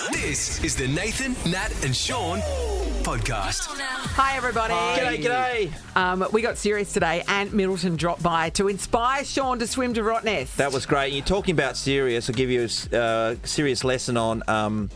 This is the Nathan, Nat and Sean podcast. Hi, everybody. G'day. We got serious today. Ant Middleton dropped by to inspire Sean to swim to Rottnest. That was great. You're talking about serious. I'll give you a serious lesson on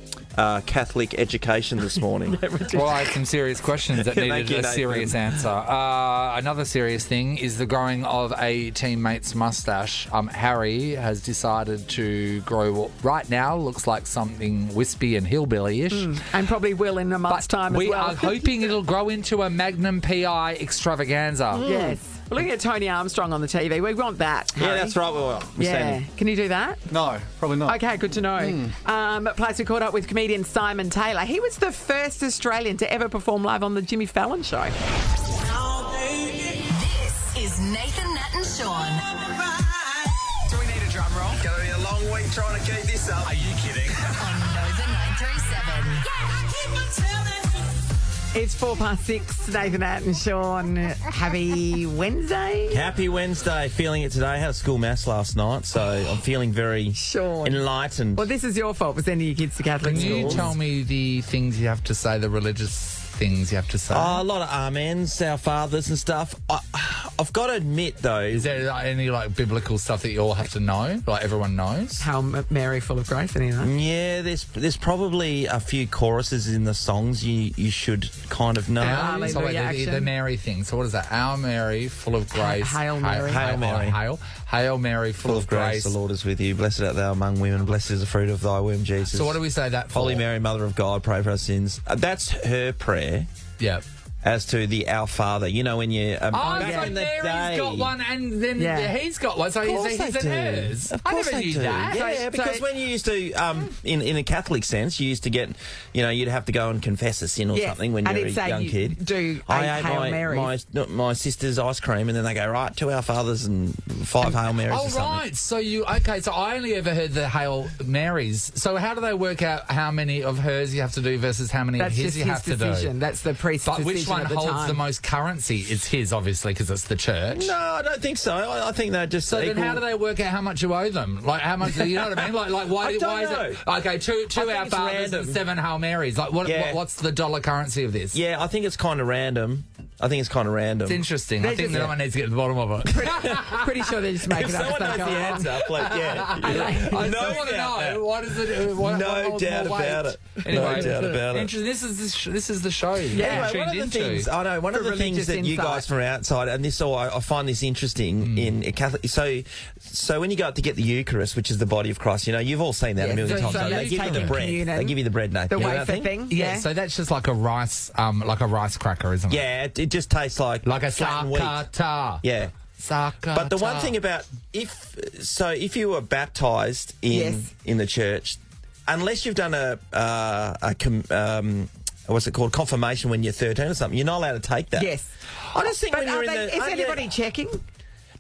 Catholic education this morning. Well, I had some serious questions that needed a serious answer. Another serious thing is the growing of a teammate's mustache. Harry has decided to grow what right now looks like something wispy and hillbilly-ish. And probably will in a month's time as well. We are hoping it'll grow into a Magnum PI extravaganza. Yes. We're looking at Tony Armstrong on the TV. We want that. Yeah, Harry. that's right. We're standing. Can you do that? No, probably not. Okay, good to know. Plus, we caught up with comedian Simon Taylor. He was the first Australian to ever perform live on the Jimmy Fallon show. This is Nathan, Nat and Sean. Do we need a drum roll? Gonna be a long week trying to keep this up. Are you kidding? On Nova 937. It's 6:04. Nathan, Nat and Sean. Happy Wednesday. Happy Wednesday. Feeling it today. Had a school mass last night, so I'm feeling very Sean. enlightened. Well, this is your fault for sending your kids to Catholic Can you schools. tell me the things you have to say, the religious things you have to say? A lot of amens, our fathers and stuff. I've got to admit, though... Is there any biblical stuff that you all have to know, like everyone knows? Hail Mary, full of grace, any of that? Yeah, there's probably a few choruses in the songs you should kind of know. Hallelujah So wait, the action. Mary thing. So what is that? Our Mary, full of grace. Hail Mary. Hail Mary. Hail Mary, full of grace. The Lord is with you. Blessed art thou among women. Blessed is the fruit of thy womb, Jesus. So what do we say that for? Holy Mary, Mother of God, pray for our sins. That's her prayer. Yeah. As to the Our Father, you know when you... Oh, back so in the Mary's day, got one and then he's got one. So Of course he's they an do. hers. Of I course never they knew do. that. Yeah, because when you used to, in a Catholic sense, you used to get, you'd have to go and confess a sin or something when and you're a it'd say young you kid. do I Hail ate Mary. my sister's ice cream, and then they go, right, 2 Our Fathers and 5 Hail Marys Oh, or something. right. So so I only ever heard the Hail Marys. So how do they work out how many of hers you have to do versus how many That's of his just you have his to decision. do? That's the priest's But decision which one at the holds time. the most currency? It's his, obviously, because it's the church. No, I don't think so. I think they're just So then equal. how do they work out how much you owe them? Like how much, you know what I mean? Like why, I don't why is it... know. Okay, two think Our it's Fathers random. and 7 Hail Marys. Like what's the dollar currency of this? Yeah, I think it's kind of random. It's interesting. They're I think just- no one needs to get to the bottom of it. Pretty sure they just make If it up. someone as knows they the go answer, please, yeah. I No still want to doubt know what is it? No doubt about it. No doubt about it. Interesting. This is the show. Yeah. Anyway, one of the things I know, one of For the things religious that you guys insight. from outside, and this all I find this interesting in a Catholic. So when you go up to get the Eucharist, which is the body of Christ, you've all seen that a million so times. you They give you the take bread. communion, They give you the bread, Nathan. The You know that wafer thing. Yeah, so that's just like a rice cracker, isn't it? Yeah, it just tastes like Like a flattened wheat. sakata. Yeah. Sakata. But the one thing about if you were baptised in the church, unless you've done what's it called, confirmation when you're 13 or something, you're not allowed to take that. Yes. I just think But when you're in the... is anybody checking?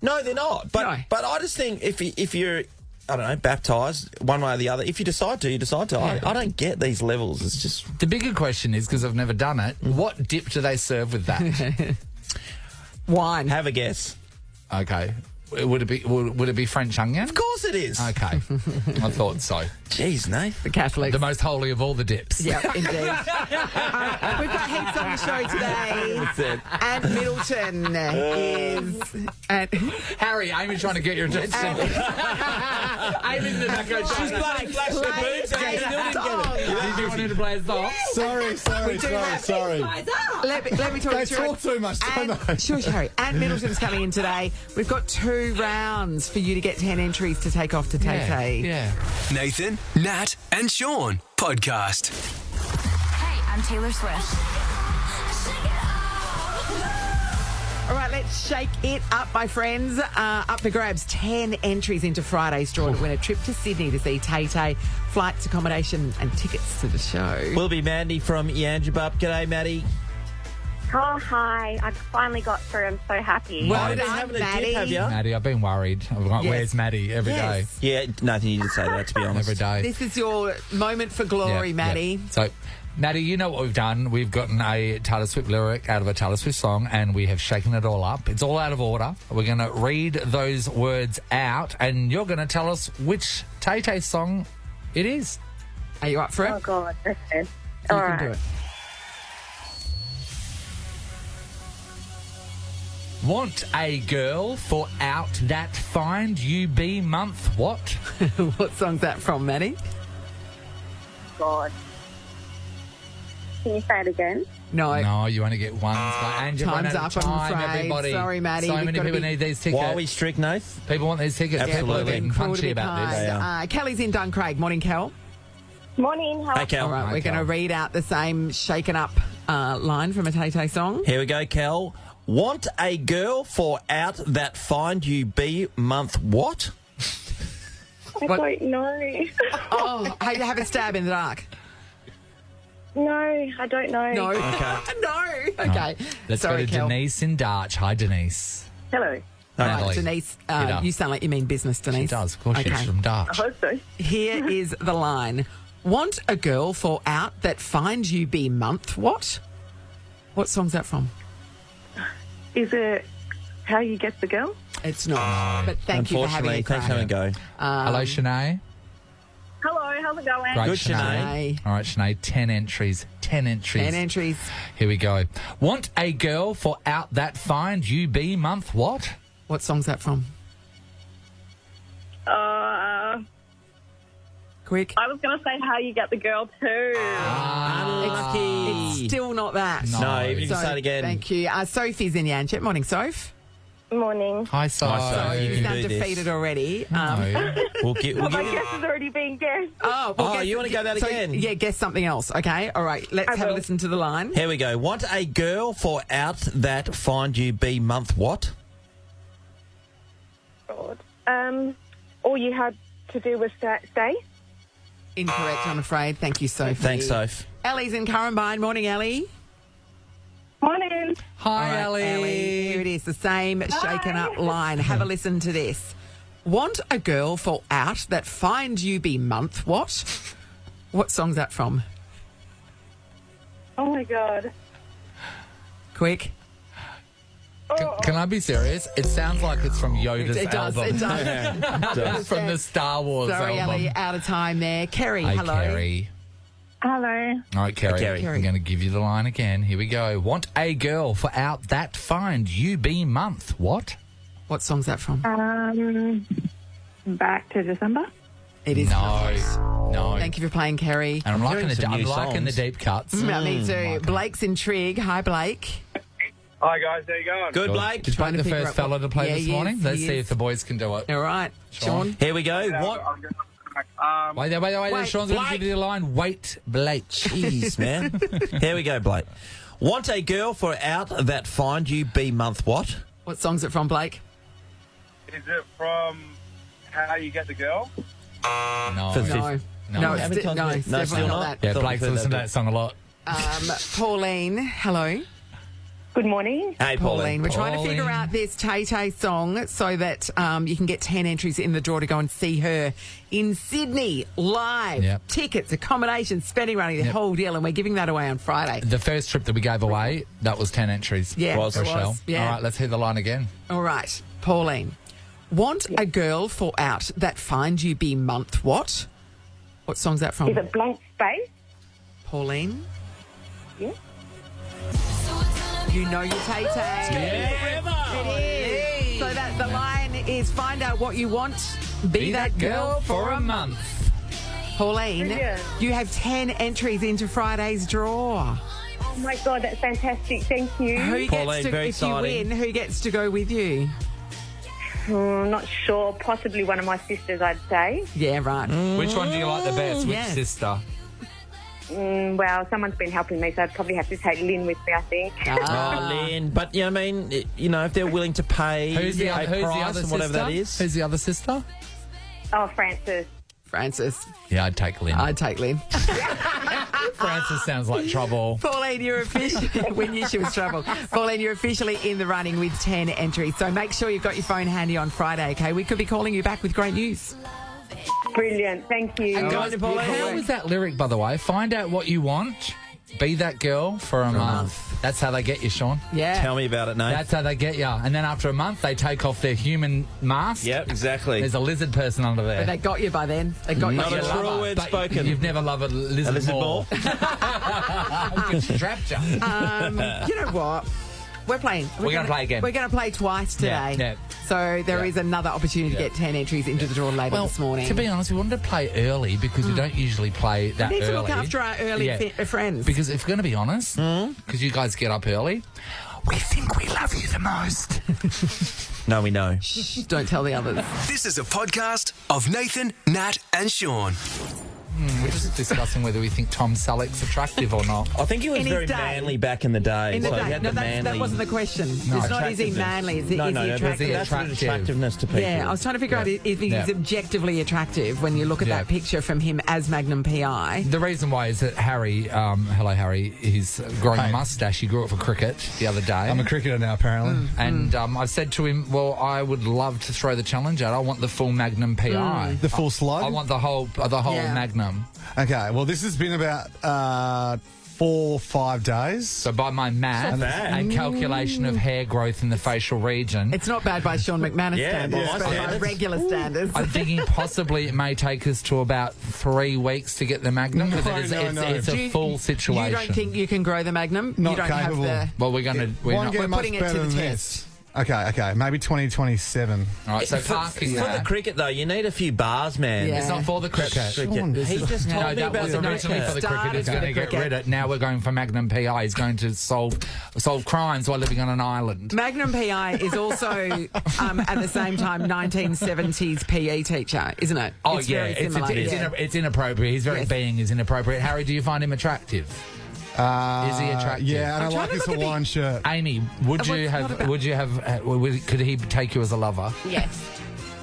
No, they're not. No. But I just think if you're, I don't know, baptised one way or the other, if you decide to, you decide to. I don't get these levels. It's just... The bigger question is, because I've never done it, what dip do they serve with that? Wine. Have a guess. Okay. Would it be French onion? Of course it is. Okay. I thought so. Jeez, Nate. The Catholics. The most holy of all the dips. Yeah, indeed. We've got heaps on the show today. Ant Middleton is... Harry, Amy's trying to get your attention. Amy did not go. She's bloody flashing her boobs and you still didn't get it. Did you want her to play a song? Sorry. Let me talk They you through talk too much, don't they? Sure, Harry. Ant Middleton's coming in today. We've got 2 rounds for you to get 10 entries to take off to Tay. Yeah. Nathan, Nat and Sean podcast. Hey, I'm Taylor Swift. All right, let's shake it up, my friends. Up for grabs, 10 entries into Friday's draw to win a trip to Sydney to see Tay, flights, accommodation and tickets to the show. Will be Mandy from Yangebup. G'day, Maddie. Oh, hi. I finally got through. I'm so happy. Well You've been done, having a Maddie. dip, have you? Maddie, I've been worried. I've got, Yes. Where's Maddie every day? Yes. Yeah, Nathan, you did say that, to be honest. Every day. This is your moment for glory, Yeah, Maddie. yeah. So, Maddie, you know what we've done. We've gotten a Taylor Swift lyric out of a Taylor Swift song and we have shaken it all up. It's all out of order. We're going to read those words out and you're going to tell us which Tay-Tay song it is. Are you up for it? Oh, God. Okay. You All can right. do it. Want a girl for out that find you be month what? What song's that from, Maddie? God. Can you say it again? No. No, you only get one. And you run Time's out of up, I'm time, afraid. everybody. Sorry, Maddie, So we've many gotta people be- need these tickets. Why are we strict, Nath? People want these tickets. Absolutely. People are getting Cruel to punchy be about kind. this. They are. Kelly's in Duncraig. Morning, Kel. Morning. How Hey, Kel. All right, Hi, we're going to Kel. read out the same shaken up line from a Tay-Tay song. Here we go, Kel. Want a girl for out that find you be month what? I What? don't know. Oh, hey, have a stab in the dark. No, I don't know. No. Okay. No. Okay. Let's Sorry, go to Kel. Denise in Darch. Hi, Denise. Hello. Right, Natalie. Denise, Get up. you sound like you mean business, Denise. She does, of course. Okay. She's from Darch. Hope so. Here is the line. Want a girl for out that find you be month what? What song's that from? Is it How You Get the Girl? It's not. But thank you for having Unfortunately, a thanks for crack. having a go. Hello, Shanae. Hello, how's it going? Great, Good, Shanae. Shanae. All right, Shanae, 10 entries. 10 entries. 10 entries. Here we go. Want a girl for out that find you be month what? What song's that from? Quick. I was going to say How You Get the Girl too. It's still not that. No, even if you So, say it again. Thank you. Sophie's in Yanchep. Morning, Soph. Morning. Hi, Si. Hi, Si. You can sound do this. defeated already. No. We'll give My you... guess has already been guessed. Oh, you wanna go that so, again? Yeah, guess something else. Okay. All right. Let's I have a will. listen to the line. Here we go. Want a girl for out that find you be month what? God. All you had to do was stay. Incorrect, I'm afraid. Thank you, Sophie. Thanks, Soph. Ellie's in Currumbine. Morning, Ellie. Morning. Hi, All right, Ellie. Here it is, the same shaken up line. Have a listen to this. Want a girl for out that find you be month what? What song's that from? Oh my God. Quick. Can I be serious? It sounds like it's from Yoda's It does, album. it does. From the Star Wars Sorry, album. Ellie, out of time there. Kerry, Hey, hello. Kerry. Hello. All right, Kerry. Kerry. I'm going to give you the line again. Here we go. Want a girl for out that find you be month what? What song's that from? Back to December. It is. No. Thank you for playing, Kerry. And I'm liking hearing some I'm new liking the songs. deep cuts. Me too. Blake's in Trig. Hi, Blake. Hi guys, how you going? Good, Blake. Is Blake to the figure first out fella what- to play Yeah, this he morning? is, Let's he see is. if the boys can do it. All right, Sean. Here we go. I'm What? gonna- Wait, Wait. Sean's going to Blake. give you the line. Wait, Blake. Jeez, man. Here we go, Blake. Want a girl for out that find you be month what? What song's it from, Blake? Is it from How You Get the Girl? No. For No. No. No, How it's, many times no, we- it's no, definitely still not not? that. Yeah, Thought Blake's we've heard listened to that that song a lot. Pauline, hello. Good morning. Hey, Pauline, we're trying to Pauline. figure out this Tay-Tay song so that you can get 10 entries in the draw to go and see her in Sydney live. Yep. Tickets, accommodation, spending money, the whole deal, and we're giving that away on Friday. The first trip that we gave away, that was 10 entries. Yeah, Was. it Rochelle. was. Yeah. All right, let's hear the line again. All right, Pauline. Want a girl for out that find you be month what? What song's that from? Is it Blank Space? Pauline? Yeah. You know your Tay-Tay. It is. So that the line is find out what you want, be that girl for a month. Pauline, Brilliant. you have 10 entries into Friday's draw. Oh my God, that's fantastic. Thank you. Who Pauline, gets to, very if you exciting. win, who gets to go with you? Not sure. Possibly one of my sisters, I'd say. Yeah, right. Which one do you like the best? Which Yes. sister? Well, someone's been helping me, so I'd probably have to take Lynn with me, I think. Oh, Lynn. But, I mean, if they're willing to pay Who's the, a who's the price other and whatever sister? that is. Who's the other sister? Oh, Francis. Francis. Yeah, I'd take Lynn. I'd take Lynn. Francis sounds like trouble. Pauline, you're officially, we knew she was trouble. Pauline, you're officially in the running with 10 entries. So make sure you've got your phone handy on Friday, okay? We could be calling you back with great news. Brilliant. Thank you. And guys, How was that lyric, by the way? Find out what you want. Be that girl for a month. That's how they get you, Sean. Yeah. Tell me about it, Nate. That's how they get you. And then after a month, they take off their human mask. Yep, exactly. There's a lizard person under there. But they got you by then. They got Not you. a true word But spoken. You've never loved a lizard, ball? Trapped you. You know what? We're playing. We're gonna play again. We're going to play twice today. Yeah. So there is another opportunity to get 10 entries into the draw later this morning. To be honest, we wanted to play early because we don't usually play that we need early. to look after our early friends. Because if we're going to be honest, because you guys get up early, we think we love you the most. No, we know. Shh, don't tell the others. This is a podcast of Nathan, Nat, and Sean. We're just discussing whether we think Tom Selleck's attractive or not. I think he was In his very day. manly back in the day. In the so he day. had No, the manly... that wasn't the question. It's not is he manly, is he attractive? That's attractiveness to people. Yeah, I was trying to figure out if he's objectively attractive when you look at that picture from him as Magnum PI. The reason why is that Harry, hello Harry, he's growing a mustache. He grew up for cricket the other day. I'm a cricketer now, apparently. And I said to him, well, I would love to throw the challenge out. I want the full Magnum PI. The full slug? I want the whole Magnum. Okay, well, this has been about 4 or 5 days. So by my math and calculation of hair growth in the facial region, It's not bad by Sean McManus standards, by my but by standards. regular standards. I'm thinking possibly it may take us to about 3 weeks to get the Magnum. No, because it's a full situation. You don't think you can grow the Magnum? Not you don't capable. have Well, we're going to... Won't get we're much putting it better to the than test. this. Okay, maybe 2027. All right, so parking For the cricket, though, you need a few bars, man. Yeah. It's not for the cricket. He just told No, me that about was the originally for the cricket. cricket. He's Started going to for the get cricket. rid of it. Now we're going for Magnum PI. He's going to solve crimes while living on an island. Magnum PI is also, at the same time, 1970s PE teacher, isn't it? Oh, it's yeah. very similar. It's inappropriate. His very Yes. being is inappropriate. Harry, do you find him attractive? Is he attractive? Yeah, and I'm I trying like to his look at the- Hawaiian shirt. Amy, would you could he take you as a lover? Yes.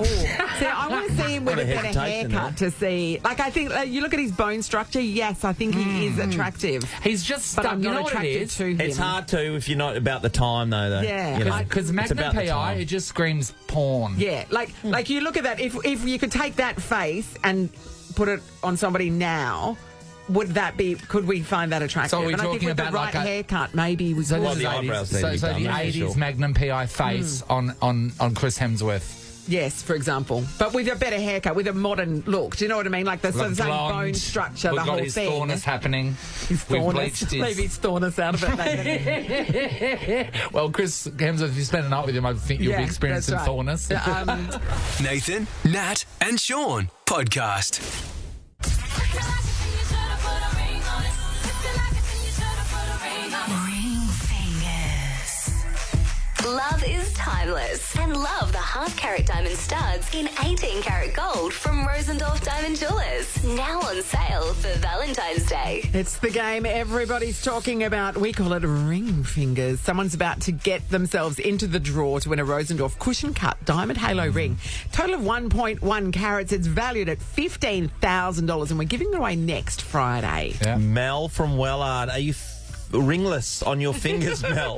See, I want to see him with Got a a better hesitation haircut to see. Like, I think you look at his bone structure. Yes, I think he is attractive. He's just But stuck. I'm You know not what it attracted is? to him. It's hard to if you're not about the time, though. Yeah. You know? Because It's Magnum about the PI, time. it just screams porn. Yeah, like you look at that. If you could take that face and put it on somebody now, would that be? Could we find that attractive? So are we and I think talking with about the right like a- haircut, maybe we So could. this is the 80s eyebrows need to so be the done, that's 80s sure. Magnum PI face on Chris Hemsworth. Yes, for example, but with a better haircut, with a modern look. Do you know what I mean? Like the sort of same Blonde. bone structure, We've the got whole his thing. thornus happening. His We've thornus. bleached his... Leave his thornus out of it. Well, Chris Hemsworth, if you spend a night with him, I think you'll be experiencing that's right. thornus. Nathan, Nat, and Sean podcast. Ring fingers. Love is timeless. And love the half-carat diamond studs in 18-carat gold from Rosendorff Diamond Jewelers. Now on sale for Valentine's Day. It's the game everybody's talking about. We call it ring fingers. Someone's about to get themselves into the draw to win a Rosendorff cushion-cut diamond halo ring. Total of 1.1 carats. It's valued at $15,000, and we're giving it away next Friday. Yeah. Mel from Wellard, are you ringless on your fingers, Mel?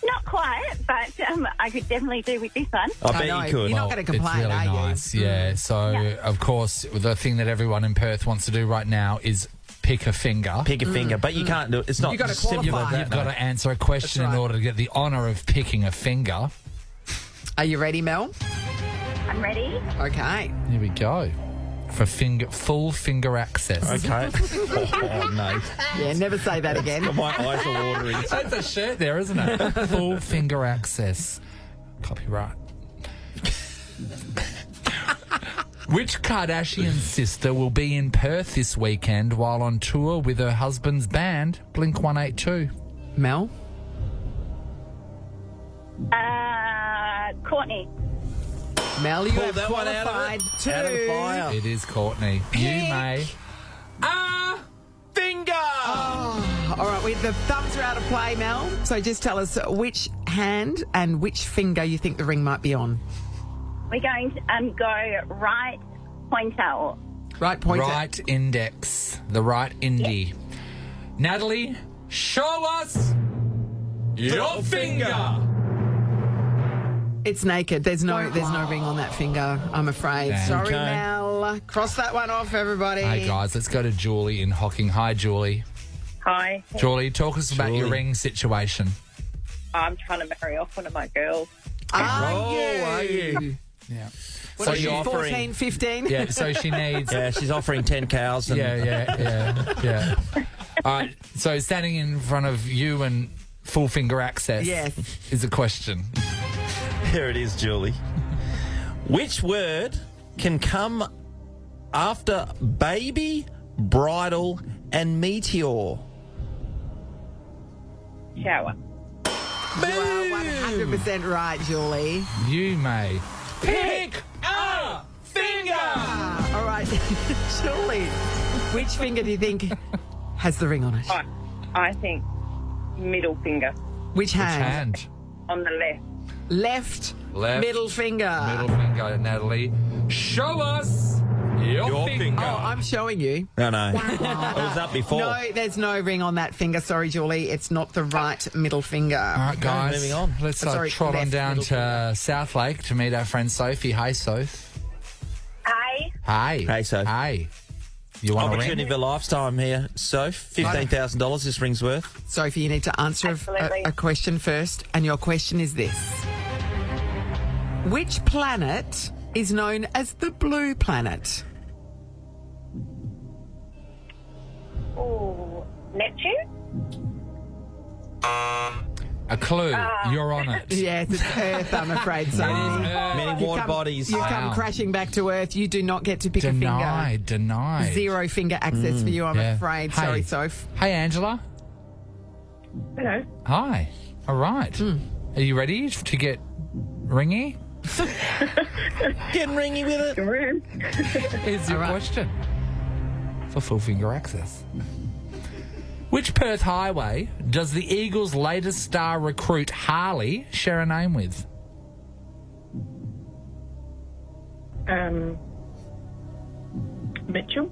Not quite, but I could definitely do with this one. I I bet know. you could. You're not going to complain, it's really are you? nice, yeah. So, of course, the thing that everyone in Perth wants to do right now is pick a finger. Pick a finger, but you can't do it. It's not You gotta simple qualify. as that. You've got to answer a question That's in right. order to get the honour of picking a finger. Are you ready, Mel? I'm ready. Okay. Here we go. For full finger access. Okay. Oh, no. Yeah, never say that again. My eyes are watering. That's a shirt there, isn't it? Full finger access. Copyright. Which Kardashian sister will be in Perth this weekend while on tour with her husband's band, Blink-182? Mel? Courtney. Mel, you Pull have that one qualified out of too. it. Out of the fire. It is Courtney. You may. Finger! All right, the thumbs are out of play, Mel. So just tell us which hand and which finger you think the ring might be on. We're going to go right pointer. Right pointer. Right index. The right indie. Natalie, show us your finger. It's naked. There's no ring on that finger, I'm afraid. Damn. Sorry, Okay. Mel. Cross that one off, everybody. Hey, guys, let's go to Julie in Hocking. Hi, Julie. Hi. Julie, talk us about your ring situation. I'm trying to marry off one of my girls. Are you? Yeah. What So are you, you're 14, 15? Yeah, so she needs... Yeah, she's offering 10 cows. And Yeah. All right, so standing in front of you and full finger access is a question. Here it is, Julie. Which word can come after baby, bridal, and meteor? Shower. You are 100% right, Julie. You may pick a finger. All right, Julie, which finger do you think has the ring on it? I think middle finger Which hand? Hand. on the left. Left, middle finger. Middle finger, Natalie. Show us your finger. Oh, I'm showing you. No. It was up before. No, there's no ring on that finger. Sorry, Julie. It's not the right middle finger. All right, guys. moving on. Let's Sorry, trot on left down middle to South Lake to meet our friend Sophie. Hey, Soph. Hi. Hey. Hey, Soph. Hey. You want a Opportunity ring? of a lifetime here. Soph, $15,000 this ring's worth. Sophie, you need to answer Absolutely. a question first, and your question is this. Which planet is known as the blue planet? Oh, Neptune? A clue. You're on it. Yes, it's Earth, I'm afraid, Sophie. Many water bodies. You come Wow. crashing back to Earth. You do not get to pick a finger. Denied. Zero finger access for you, I'm Yeah. afraid. Hey. Sorry, Soph. Hey, Angela. Hello. Hi. All right. Are you ready to get ringy? Getting ringy with it. Room. Here's your question for full finger access. Which Perth highway does the Eagles' latest star recruit Harley share a name with? Mitchell?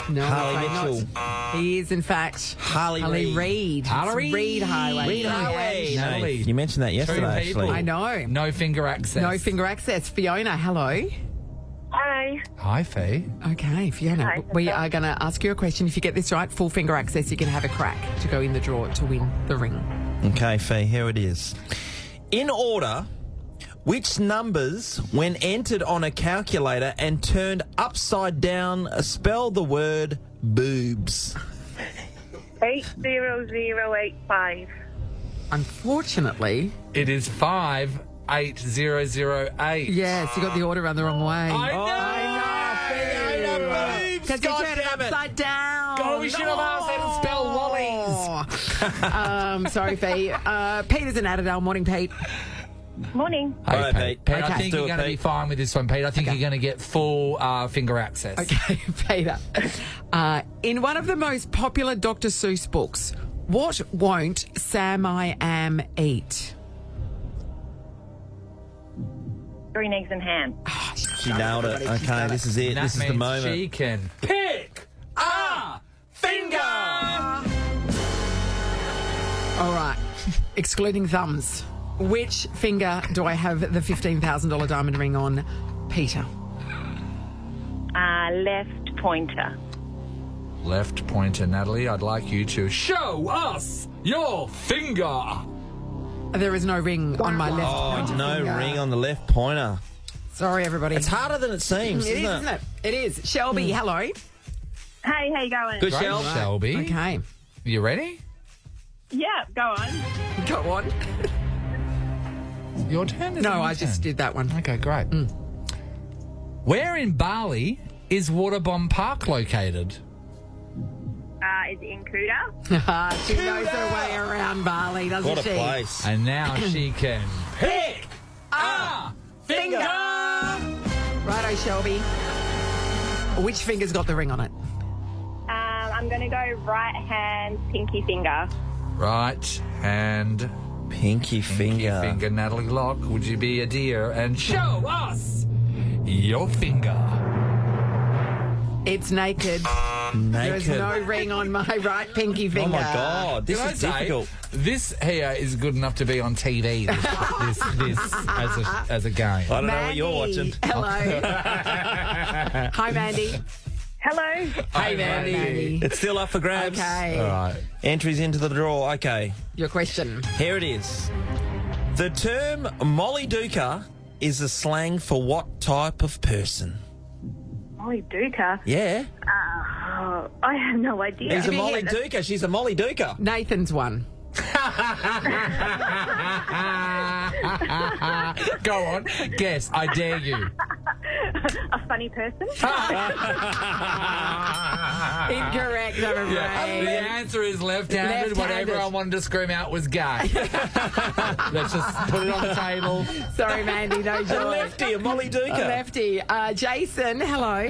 No, Harley I'm afraid Mitchell. not. He is, in fact, Harley Reid. Harley It's Reid Highway. Reid Highway. Yeah. Natalie. You mentioned that yesterday, people. actually. I know. No finger access. No finger access. Fiona, hello. Hi. Hi, Fee. Okay, Fiona, Hi. we are going to ask you a question. If you get this right, full finger access, you can have a crack to go in the draw to win the ring. Okay, Fee, here it is. In order, which numbers, when entered on a calculator and turned upside down, spell the word boobs? 80085. Unfortunately, It is 58008. yes, you got the order around the wrong way. I know. Because you turned it upside down. God, we should have asked how to spell lollies. Sorry, Fee. Peter's in Adelaide. Morning, Pete. Morning. Hey, All right, Pete. Pete, I Okay. think Do you're it, going to be Pete. fine with this one, Pete. I think you're going to get full finger access. Okay, Peter. In one of the most popular Dr. Seuss books, what won't Sam I Am eat? Green eggs and ham. She nailed it. Okay, this is it. That This is the means moment. she can pick a finger. All right. Excluding thumbs. Which finger do I have the $15,000 diamond ring on, Peter? Left pointer. Left pointer, Natalie. I'd like you to show us your finger. There is no ring on my left Oh, pointer no finger. ring on the left pointer. Sorry, everybody. It's harder than it seems, It is, isn't isn't it? It is. Shelby, hello. Hey, how you going? Good, Great, Shelby. Shelby. Okay. You ready? Yeah, go on. Go on. Your turn? No, I just did that one. Okay, great. Where in Bali is Waterbomb Park located? Is it in Kuta? She knows her way around Bali, doesn't What a she? place. And now she can pick a finger. Righto, Shelby. Which finger's got the ring on it? I'm going to go right hand, pinky finger. Right hand, Pinky finger. finger, Natalie Locke. Would you be a dear and show us your finger? It's naked. There's Naked. no ring on my right pinky Oh finger. my God, this Can I is say, difficult. this here is good enough to be on TV. This as a game. I don't know what you're watching. Hello. Hi, Mandy. Hello. Hey, Mandy. It's still up for grabs. Okay. All right. Entries into the draw. Okay, Your question. here it is. The term Molly Duker is a slang for what type of person? Molly Duker. Yeah. I have no idea. He's a you Molly hear Duker. She's a Molly Duker. Nathan's one. Go on. Guess. I dare you. A funny person. Incorrect, I'm afraid. The answer is left-handed. What Left-handed. everyone wanted to scream out was gay. Let's just put it on the table. Sorry, Mandy, no joy. A lefty, a Molly Duker. A lefty. Jason, hello.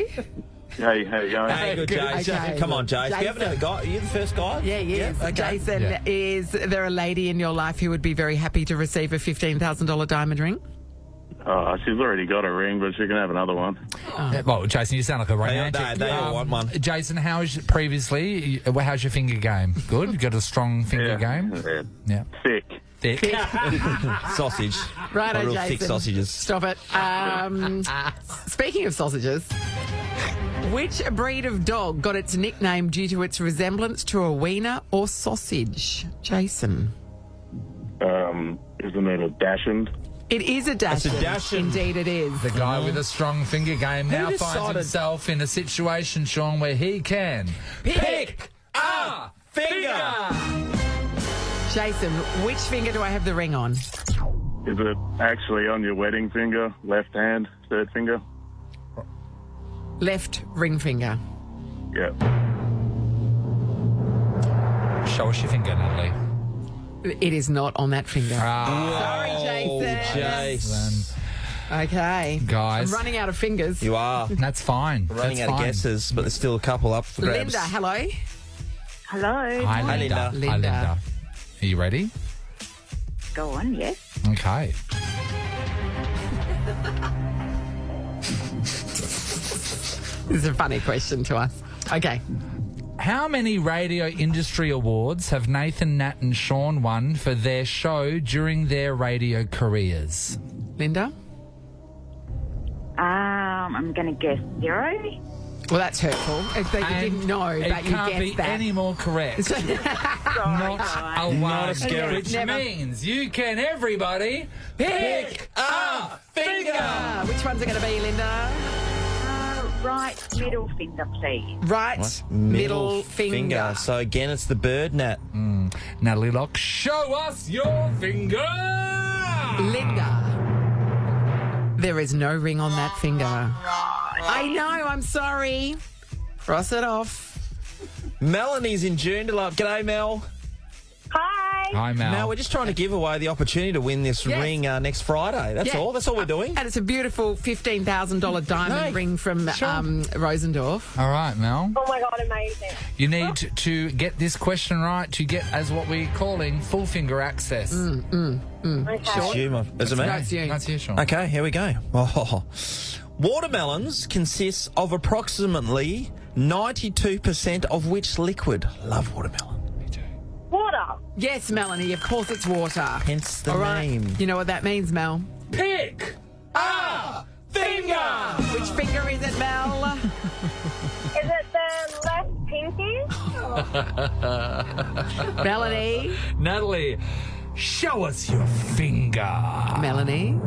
Hey, how you going? Hey, good, Jace. Okay. Come on, Jace. Jason. You haven't had a guy. Are you the first guy? Yeah, yes. Okay. Jason, Yeah. is there a lady in your life who would be very happy to receive a $15,000 diamond ring? Oh, she's already got a ring, but she can have another one. Well, Jason, you sound like a romantic. They all want one. Jason, how's your finger game? Good? You got a strong finger game? Yeah. Thick. Thick. Sausage. Right, real Jason. thick sausages. Stop it. Speaking of sausages, which breed of dog got its nickname due to its resemblance to a wiener or sausage? Jason. Isn't it a Dachshund? It is a Dachshund. It's a Dachshund. Indeed it is. The guy with a strong finger game now finds decided- himself in a situation, Sean, where he can Pick a finger. Jason, which finger do I have the ring on? Is it actually on your wedding finger, left hand, third finger? Left ring finger. Yeah. show us your finger, Natalie. It is not on that finger. Sorry, Jason. Jace. Okay. Guys. I'm running out of fingers. You are. That's fine. Running That's out of fine. guesses, but there's still a couple up for grabs. Linda, hello. Hello. Hi, Hi, Linda. Linda. Hi, Linda. Are you ready? Go on, yes. Okay. This is a funny question to us. Okay. How many radio industry awards have Nathan, Nat and Sean won for their show during their radio careers? Linda? I'm going to guess 0. Well, that's hurtful. If they didn't know, It but you can't be guessed that. any more correct. Not a one. Not a scary. Which Never. means you can, everybody, pick a finger. Which one's it going to be, Linda? Right middle finger, please. Right middle finger. So again, it's the bird, Nat. Natalie Locke, show us your finger! Linda. There is no ring on that finger. I know, I'm sorry. Cross it off. Melanie's in Joondalup. G'day, Mel. Hi. Hi, Mel. Mel, we're just trying to give away the opportunity to win this Yes. ring next Friday. That's Yeah. all. That's all we're doing. And it's a beautiful $15,000 diamond No, ring from Rosendorf. All right, Mel. Oh my God, amazing. You need to get this question right to get, as what we're calling, full finger access. Okay. It's you, is it me? No, it's you. That's you, Sean. Okay, here we go. Oh. Watermelons consists of approximately 92% of which liquid? Love watermelon. Water. Yes, Melanie, of course it's water. Hence the All right. name. You know what that means, Mel? Pick a finger! Which finger is it, Mel? Is it the left pinky? Melanie? Natalie, show us your finger. Melanie?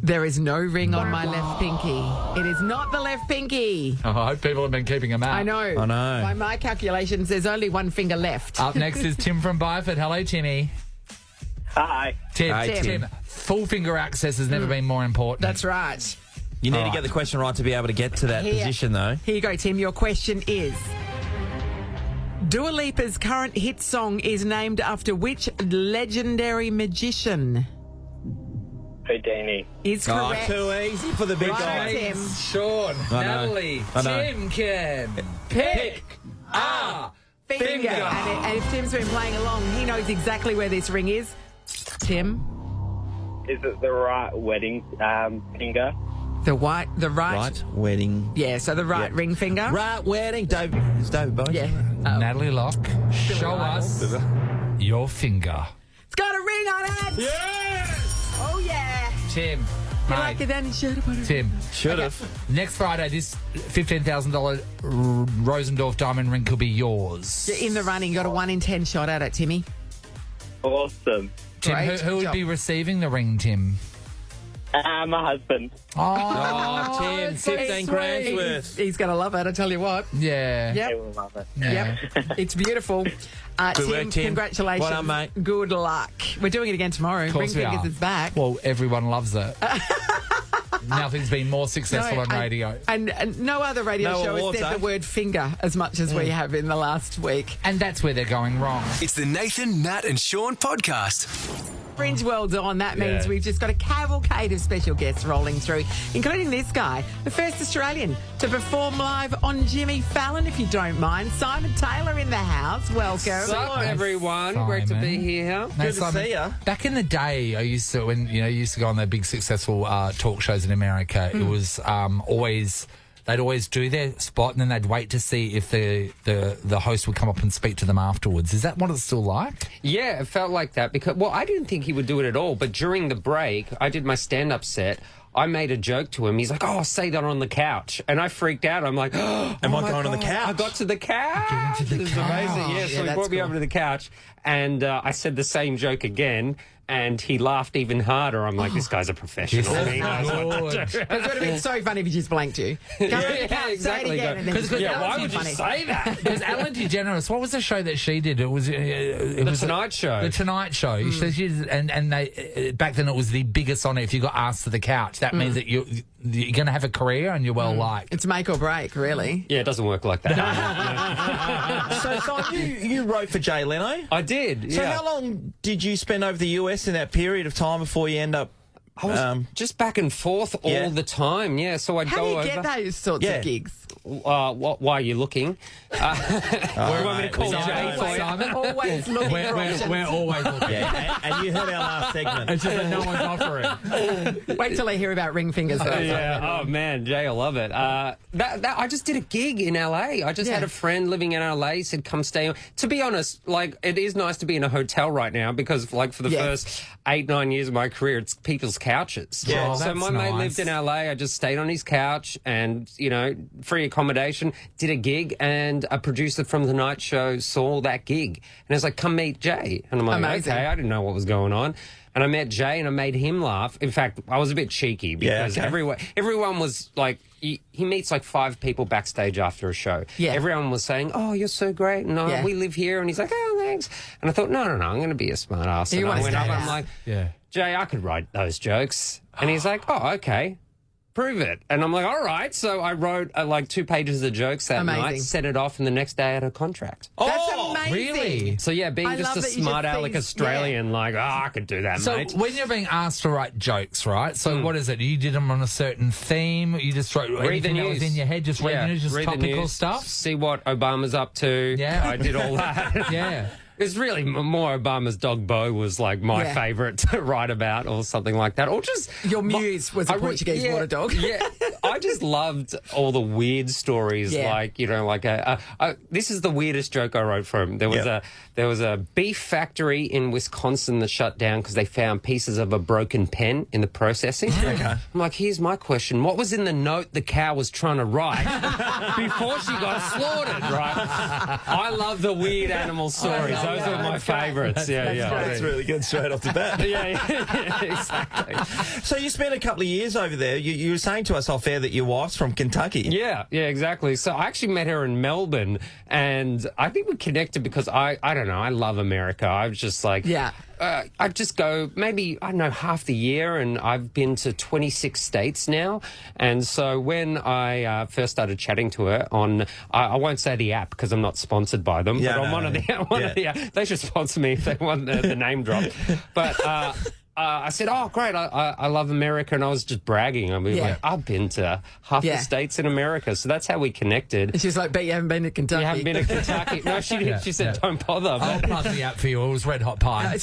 There is no ring on my left pinky. It is not the left pinky. Oh, I hope people have been keeping them out. I know. I know. By my calculations, there's only one finger left. Up next is Tim from Byford. Hello, Timmy. Hi. Tim, Hi, Tim. full finger access has never been more important. That's right. You need All to right. get the question right to be able to get to that Here. position, though. Here you go, Tim. Your question is... Dua Lipa's current hit song is named after which legendary magician? Houdini. Is Oh, correct. too easy for the big Right, guy. Tim. Sean, I know. Natalie, I know. Tim can pick a Finger. And if Tim's been playing along, he knows exactly where this ring is. Tim? Is it the right wedding finger? The right... Right, wedding. Yeah, so the right Yeah. ring finger. Right, wedding. Is David Bowie? Yeah. Natalie Locke, show us your finger. It's got a ring on it! Yes! Oh, yeah. Tim, You like it, then you should have put it. Tim, Should have. next Friday, this $15,000 Rosendorff diamond ring could be yours. You're in the running. Got a 1 in 10 shot at it, Timmy. Awesome. Tim, Great who would job. be receiving the ring, Tim? My husband. Oh, Tim, it's so 15 grand's sweet. worth. He's going to love it, I tell you what. Yeah. He Yep. will love it. Yeah. Yep. It's beautiful. Good Tim, work, Tim. congratulations. Well done, mate. Good luck. We're doing it again tomorrow. Of course Ring we Fingers are. is back. Well, everyone loves it. Nothing's been more successful on radio. And no other radio No show has awards, said eh? the word finger as much as we have in the last week. And that's where they're going wrong. It's the Nathan, Nat and Sean podcast. Fringe World's on. That means Yeah. we've just got a cavalcade of special guests rolling through, including this guy, the first Australian to perform live on Jimmy Fallon, if you don't mind. Simon Taylor in the house. Welcome. What's up, everyone? Simon. Great to be here. Good to see ya. Back in the day, I used to go on the big successful talk shows in America. It was always they'd always do their spot and then they'd wait to see if the host would come up and speak to them afterwards. Is that what it's still like? Yeah, it felt like that because, well, I didn't think he would do it at all. But during the break, I did my stand-up set. I made a joke to him. He's like, "Oh, I'll say that on the couch," and I freaked out. I'm like, "Oh, Am I my going on the God, couch?" I got to the couch. Get into the It was couch. amazing. Yeah, Yeah, so he that's brought me cool. over to the couch, and I said the same joke again. And he laughed even harder. I'm like, this guy's a professional. He knows what to do. It would have been so funny if you just blanked you. Come on, Yeah, say it exactly. again, and then just Yeah, that why was would you funny. say that? Because Ellen DeGeneres, what was the show that she did? It was The Tonight Show. The Tonight Show. So she did, and they back then it was the biggest on it. If you got asked to the couch, that means that you're going to have a career and you're well liked. It's make or break, really. Yeah, it doesn't work like that. So, Simon, you wrote for Jay Leno. I did. So Yeah. how long did you spend over the US in that period of time before you end up... I was just back and forth all yeah. the time. Yeah, so I'd How go do you over. get those sorts Yeah. of gigs? Why are you looking? Where am I to call we Jay know. for you? Simon? Always looking for options. We're always looking. Yeah, and you heard our last segment. It's just that no one's offering. Wait till I hear about ring fingers. Yeah. Oh man, Jay, I love it. I just did a gig in LA. I just had a friend living in LA. Said, "Come stay." To be honest, like it is nice to be in a hotel right now because, like, for the first 8-9 years of my career, it's people's couches. Yeah. So that's my mate nice. lived in LA. I just stayed on his couch and free accommodation. Did a gig, and a producer from the night show saw that gig and was like, "Come meet Jay." And I'm like, Amazing. "Okay." I didn't know what was going on. And I met Jay and I made him laugh. In fact, I was a bit cheeky because okay. everyone was like, he meets like 5 people backstage after a show. Yeah. Everyone was saying, "Oh, you're so great. And Yeah. we live here." And he's like, "Oh, thanks." And I thought, no, I'm going to be a smart ass. You And I wanna went up stand and I'm out. like, Yeah. "Jay, I could write those jokes." And he's like, "Oh, okay. Prove it." And I'm like, "All right." So I wrote like 2 pages of jokes that Amazing. night, set it off, and the next day I had a contract. That's amazing. Really? So yeah, being I just love a that you smart just aleck see- Australian, like, I could do that, So mate. when you're being asked to write jokes, right? So what is it? You did them on a certain theme? You just wrote Read the anything that was news. in your head? Just read the news, just read the topical news, stuff? See what Obama's up to. Yeah. I did all that. Yeah. It's really more Obama's dog Bo was like my Yeah. favourite to write about or something like that. Or just... Your muse was a Portuguese water dog. Yeah. I just loved all the weird stories. Yeah. Like, this is the weirdest joke I wrote for him. There was a beef factory in Wisconsin that shut down because they found pieces of a broken pen in the processing. Okay. I'm like, here's my question. What was in the note the cow was trying to write before she got slaughtered, right? I love the weird animal stories. Those are my favourites. Yeah. That's really good straight off the bat. Yeah, exactly. So you spent a couple of years over there. You were saying to us off air that your wife's from Kentucky. Yeah, exactly. So I actually met her in Melbourne, and I think we connected because I don't know, I love America. I was just like, I just go maybe, I don't know, half the year, and I've been to 26 states now. And so when I first started chatting to her on, I won't say the app because I'm not sponsored by them, but on one of the, they should sponsor me if they want the name drop. But I said, "Oh, great, I love America," and I was just bragging. I mean, like, I've been to half the states in America, so that's how we connected. And she's like, "Bet you haven't been to Kentucky." You haven't been to Kentucky? No, she did. She said, "Don't bother." I'll plug the app for you. It was Red Hot Pie.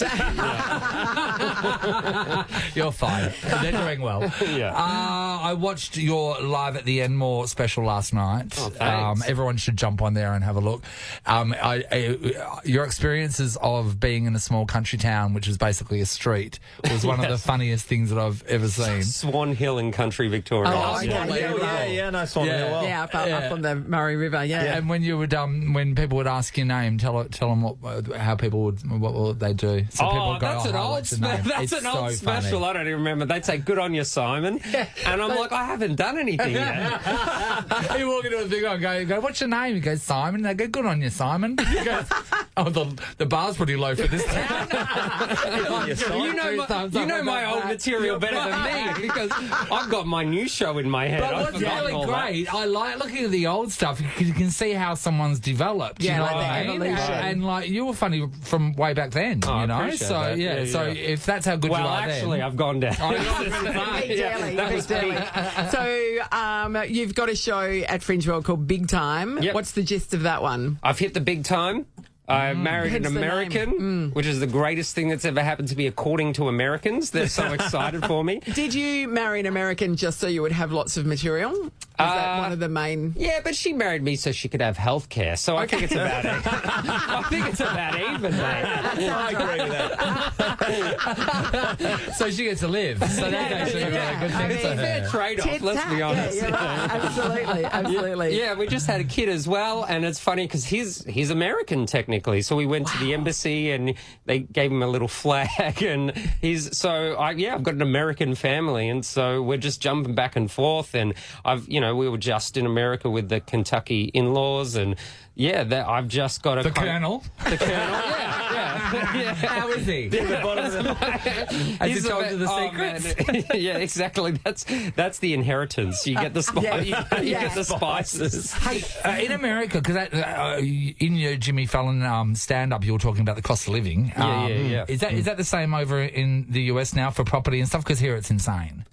You're fine. They're doing well. Yeah. I watched your Live at the Enmore special last night. Oh, thanks. Everyone should jump on there and have a look. Your experiences of being in a small country town, which is basically a street, was one of the funniest things that I've ever seen. Swan Hill in country Victoria. Oh, okay. Yeah, no, Swan Hill. Well. Yeah, up on the Murray River. Yeah. And when you would, when people would ask your name, tell them how people what would they do? So people would go, that's an old special. I don't even remember. They'd say, "Good on you, Simon," and I'm like, I haven't done anything yet. You walk into a thing and go, "What's your name?" He goes, "Simon." They go, "Good on you, Simon." He goes, "Oh, the bar's pretty low for this town." you know my old material better than me because I've got my new show in my head. But what's really great, I like looking at the old stuff because you can see how someone's developed. Yeah, you know like what the I mean? evolution. And like you were funny from way back then, you know. So that. So if that's how good you are, actually, then. I've gone down. So you've got a show at Fringe World called Big Time. Yep. What's the gist of that one? I've hit the big time. I married an Hence the American, which is the greatest thing that's ever happened to me, according to Americans. They're so excited for me. Did you marry an American just so you would have lots of material? Is that one of the main... Yeah, but she married me so she could have health care. So I think it's about I think it's about even, mate. I agree with that. So she gets to live. So that's actually a really good thing for her. Fair trade-off, let's be honest. Yeah, absolutely. Yeah, we just had a kid as well, and it's funny because he's American technically. So we went to the embassy and they gave him a little flag, and I've got an American family, and so we're just jumping back and forth. And we were just in America with the Kentucky in-laws, and I've just got the Colonel. The Colonel, yeah. How is he? Has he told you the secrets? Yeah, exactly. That's the inheritance. You get the get the spices. Hey, in America, because in your Jimmy Fallon stand-up, you were talking about the cost of living. Yeah. Is that the same over in the US now for property and stuff? Because here it's insane.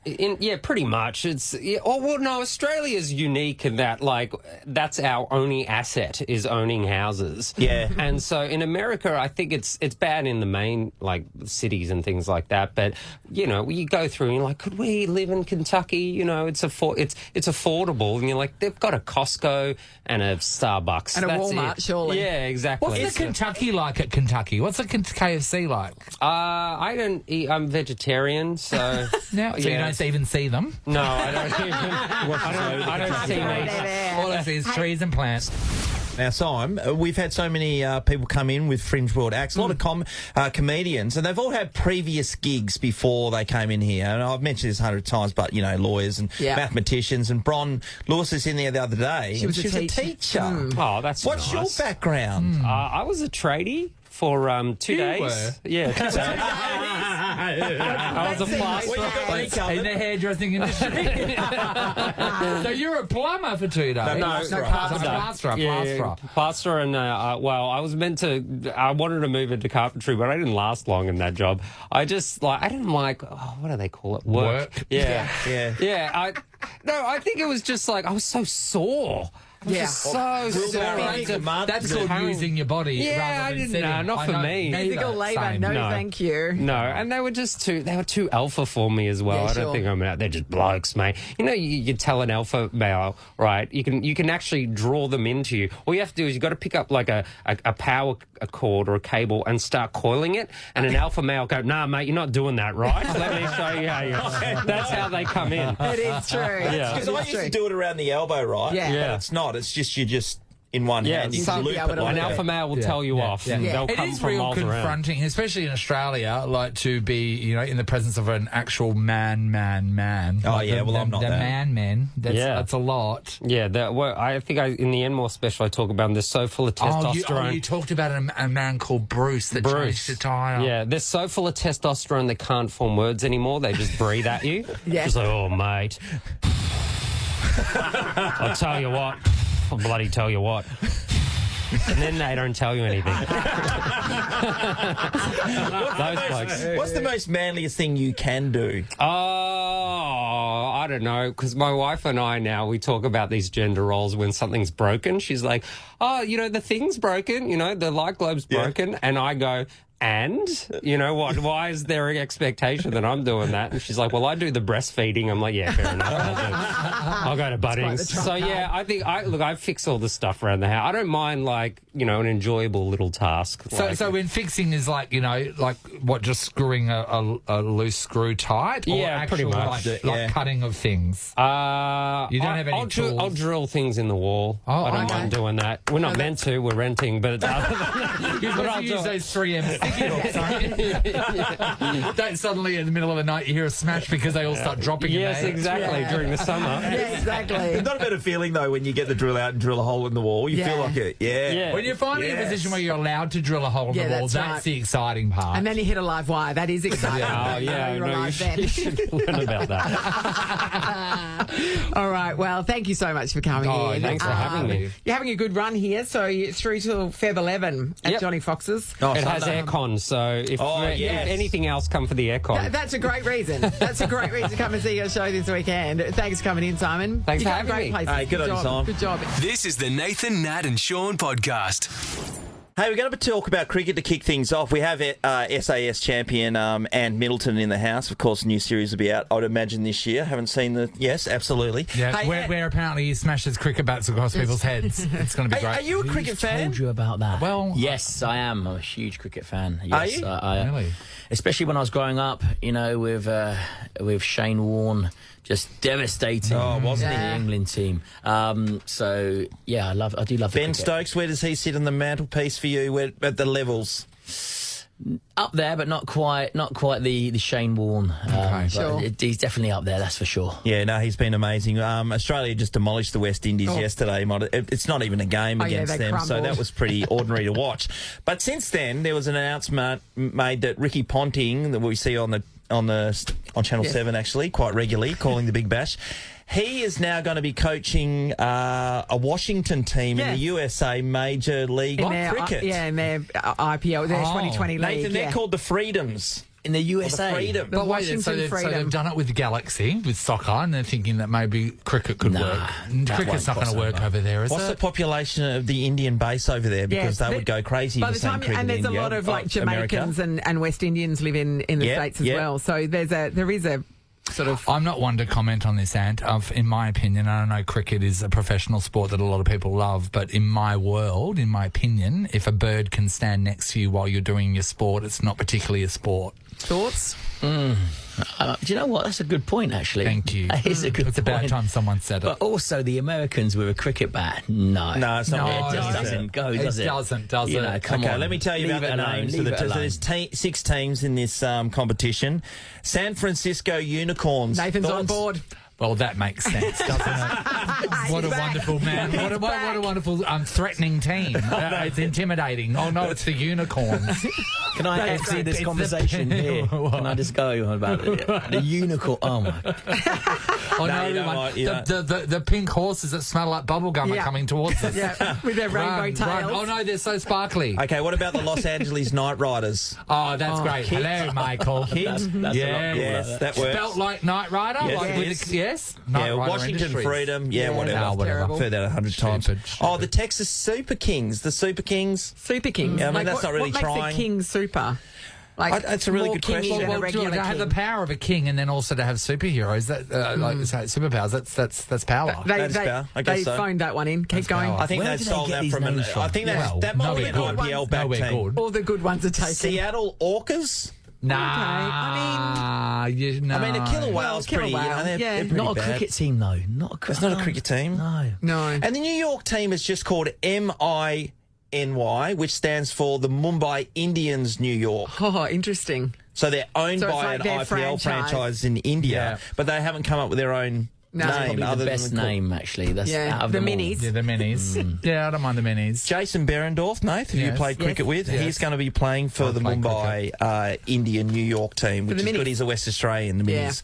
Pretty much. Australia's unique in that, like, that's our only asset is owning houses. Yeah. And so in America, I think it's bad in the main, like, cities and things like that. But, you go through and you're like, could we live in Kentucky? It's affordable. And you're like, they've got a Costco and a Starbucks. And a Walmart, surely. Yeah, exactly. What's the Kentucky like at Kentucky? What's the KFC like? I don't eat. I'm vegetarian, so... You don't even see them? No, I don't even... I don't see meat. All I see is trees and plants. Now, Simon, we've had so many people come in with Fringe World acts, a lot of comedians, and they've all had previous gigs before they came in here. And I've mentioned this 100 times, but, lawyers and mathematicians. And Bron Lewis is in there the other day. She was a teacher. Oh, that's What's nice. your background? I was a tradie for 2 days. Were? Yeah, 2 days. I was a plasterer. In the hairdressing industry. So you're a plumber for 2 days? No, plasterer. Plasterer, and I wanted to move into carpentry, but I didn't last long in that job. I didn't like, what do they call it? Work. Yeah. I think it was just like, I was so sore. That's called using your body. Yeah, rather than sitting. not for me. Physical labour, no, thank you. No, and they were too alpha for me as well. Yeah, I don't think I'm out. They're just blokes, mate. You tell an alpha male, right? You can actually draw them into you. All you have to do is you got to pick up like a power cord or a cable and start coiling it. And an alpha male go, nah, mate, you're not doing that, right? Let me show you how you. That's how they come in. It is true. Yeah, because I used to do it around the elbow, right? Yeah. But it's not. It's just you're just in one hand. You can loop it an like alpha male will tell you off. Yeah. They'll It come is from real miles around. confronting, especially in Australia, like to be, in the presence of an actual man. Oh, like I'm not the that. man. That's a lot. Yeah, I think in the Enmore special I talk about them. They're so full of testosterone. You talked about a man called Bruce that changed the tire. Yeah, they're so full of testosterone they can't form words anymore. They just breathe at you. Just like, oh, mate. I'll tell you what. I'll bloody tell you what. And then they don't tell you anything. Those blokes. What's the most manliest thing you can do? Oh, I don't know, because my wife and I now, we talk about these gender roles when something's broken. She's like, oh, the thing's broken, the light globe's broken. And I go, and you know what? Why is there an expectation that I'm doing that? And she's like, well, I do the breastfeeding. I'm like, yeah, fair enough. I'll go to Bunnings. So yeah, I think I fix all the stuff around the house. I don't mind like an enjoyable little task. So when fixing is like like what, just screwing a loose screw tight? Or Yeah, pretty actual, much. like cutting of things. You don't have any tools? I'll drill things in the wall. Oh, I don't okay. mind doing that. We're not meant to. We're renting, but it's You're supposed to use those 3M sticky hooks, aren't you? Don't suddenly in the middle of the night you hear a smash because they all start dropping. Yes, exactly. During the summer. Yeah, exactly. It's not a better feeling, though, when you get the drill out and drill a hole in the wall. You feel like it. Yeah. When you're finally in a position where you're allowed to drill a hole in the wall, that's that's right. the exciting part. And then you hit a live wire. That is exciting. You're alive then. You should learn about that. All right. Well, thank you so much for coming in. Thanks for having me. You're having a good run here, so you're through till Feb 11 at Johnny Fox's. It has aircon, so if anything else, come for the aircon. That's a great reason. That's a great reason to come and see your show this weekend. Thanks for coming in, Simon. Thanks You're for going having great me. places. Hey, good on you, job. Simon. Good job. This is the Nathan, Nat and Sean podcast. Hey, we're going to talk about cricket to kick things off. We have SAS champion Ant Middleton in the house. Of course, new series will be out, I'd imagine, this year. Haven't seen the... Yes, absolutely. Yeah, Hey, where apparently he smashes cricket bats across people's heads. It's going to be Hey, great. are you a cricket fan? Told you about that. Well, yes, I am. I'm a huge cricket fan. Yes, Are you? Really? Especially when I was growing up, with Shane Warne just devastating. Oh, wasn't the he? England team. So yeah, I do love the Ben cricket. Stokes, where does he sit on the mantelpiece for you at the levels? Up there, but not quite the Shane Warne. Okay. Sure. He's definitely up there, that's for sure. Yeah, no, he's been amazing. Australia just demolished the West Indies yesterday. It's not even a game against they them, so crumbled. that was pretty ordinary to watch. But since then, there was an announcement made that Ricky Ponting, that we see on Channel 7 actually quite regularly, calling the Big Bash. He is now going to be coaching a Washington team in the USA Major League Cricket. In their IPL, their 2020 league. Nathan, they're called the Freedoms. In the USA. Freedom. The Washington so they've Freedom. done it with Galaxy, with soccer, and they're thinking that maybe cricket could work. Cricket's not going to work over there, is What's it? the population of the Indian base over there? Because they would go crazy by for the saying time, cricket and there's in a India. lot of like America. Jamaicans and West Indians live in the States as well. So there is a sort of... I'm not one to comment on this, Ant. In my opinion, I don't know, cricket is a professional sport that a lot of people love, but in my world, in my opinion, if a bird can stand next to you while you're doing your sport, it's not particularly a sport. Thoughts? Do you know what? That's a good point, actually. Thank you. That is a good It's point. about time someone said it. But also the Americans with a cricket bat. No, it's not. It just doesn't go, does it? It doesn't, does You it? know, come Okay, on. let me tell you Leave about it the alone, names. So leave it alone. there's 6 teams in this competition. San Francisco Unicorns. Nathan's on Thoughts? board. Well, that makes sense, doesn't it? What a wonderful man. What a wonderful, threatening team. It's intimidating. Oh, no, it's the Unicorns. Can I exit this conversation here? Can I just go about it? The unicorn. Oh, my God. Oh, No, no, you don't everyone. like- you don't. The pink horses that smell like bubblegum are coming towards us. Yeah, with their rainbow Run. tails. Oh, no, they're so sparkly. Okay, what about the Los Angeles Knight Riders? Oh, that's great. kids. Hello, Michael. Kids? That's a lot cooler. Yes, that works. Spelt like Knight Rider? Yes, like it with is. yes? Yeah, Knight Rider Washington Industries. Freedom. Yeah, Yeah, whatever. no, whatever. I've heard that 100 times. Stupid. Oh, the Texas Super Kings. The Super Kings. Super Kings. Yeah, I mean, that's not really what trying. makes a king super? Like, That's a really more good kingy question. than a Well, regular to have the king. power of a king and then also to have superheroes, that like superpowers, that's power. They power. I guess so. phoned that one in. Keep going. power. I think Where they do they stole get that these from names from? I think Well, that might be nowhere an good. IPL back Nowhere team. good. All the good ones are taken. Seattle Orcas. Nah, I mean, a killer whale's killer pretty. whale, They're yeah. pretty Not a bad. cricket team, though. It's not a cricket team. No. No. And the New York team is just called MINY, which stands for the Mumbai Indians New York. Oh, interesting. So they're owned So it's by like an their IPL franchise. franchise in India, Yeah. but they haven't come up with their own No. name. Probably other the best than name, actually. That's Yeah, out of the them all. minis. Yeah, the minis. Yeah, I don't mind the minis. Jason Berendorf, Nath, who you Yes. played cricket with, Yes. he's going to be playing for the played Mumbai Indian New York team, which the is good. minis. He's a West Australian, the Yeah. minis.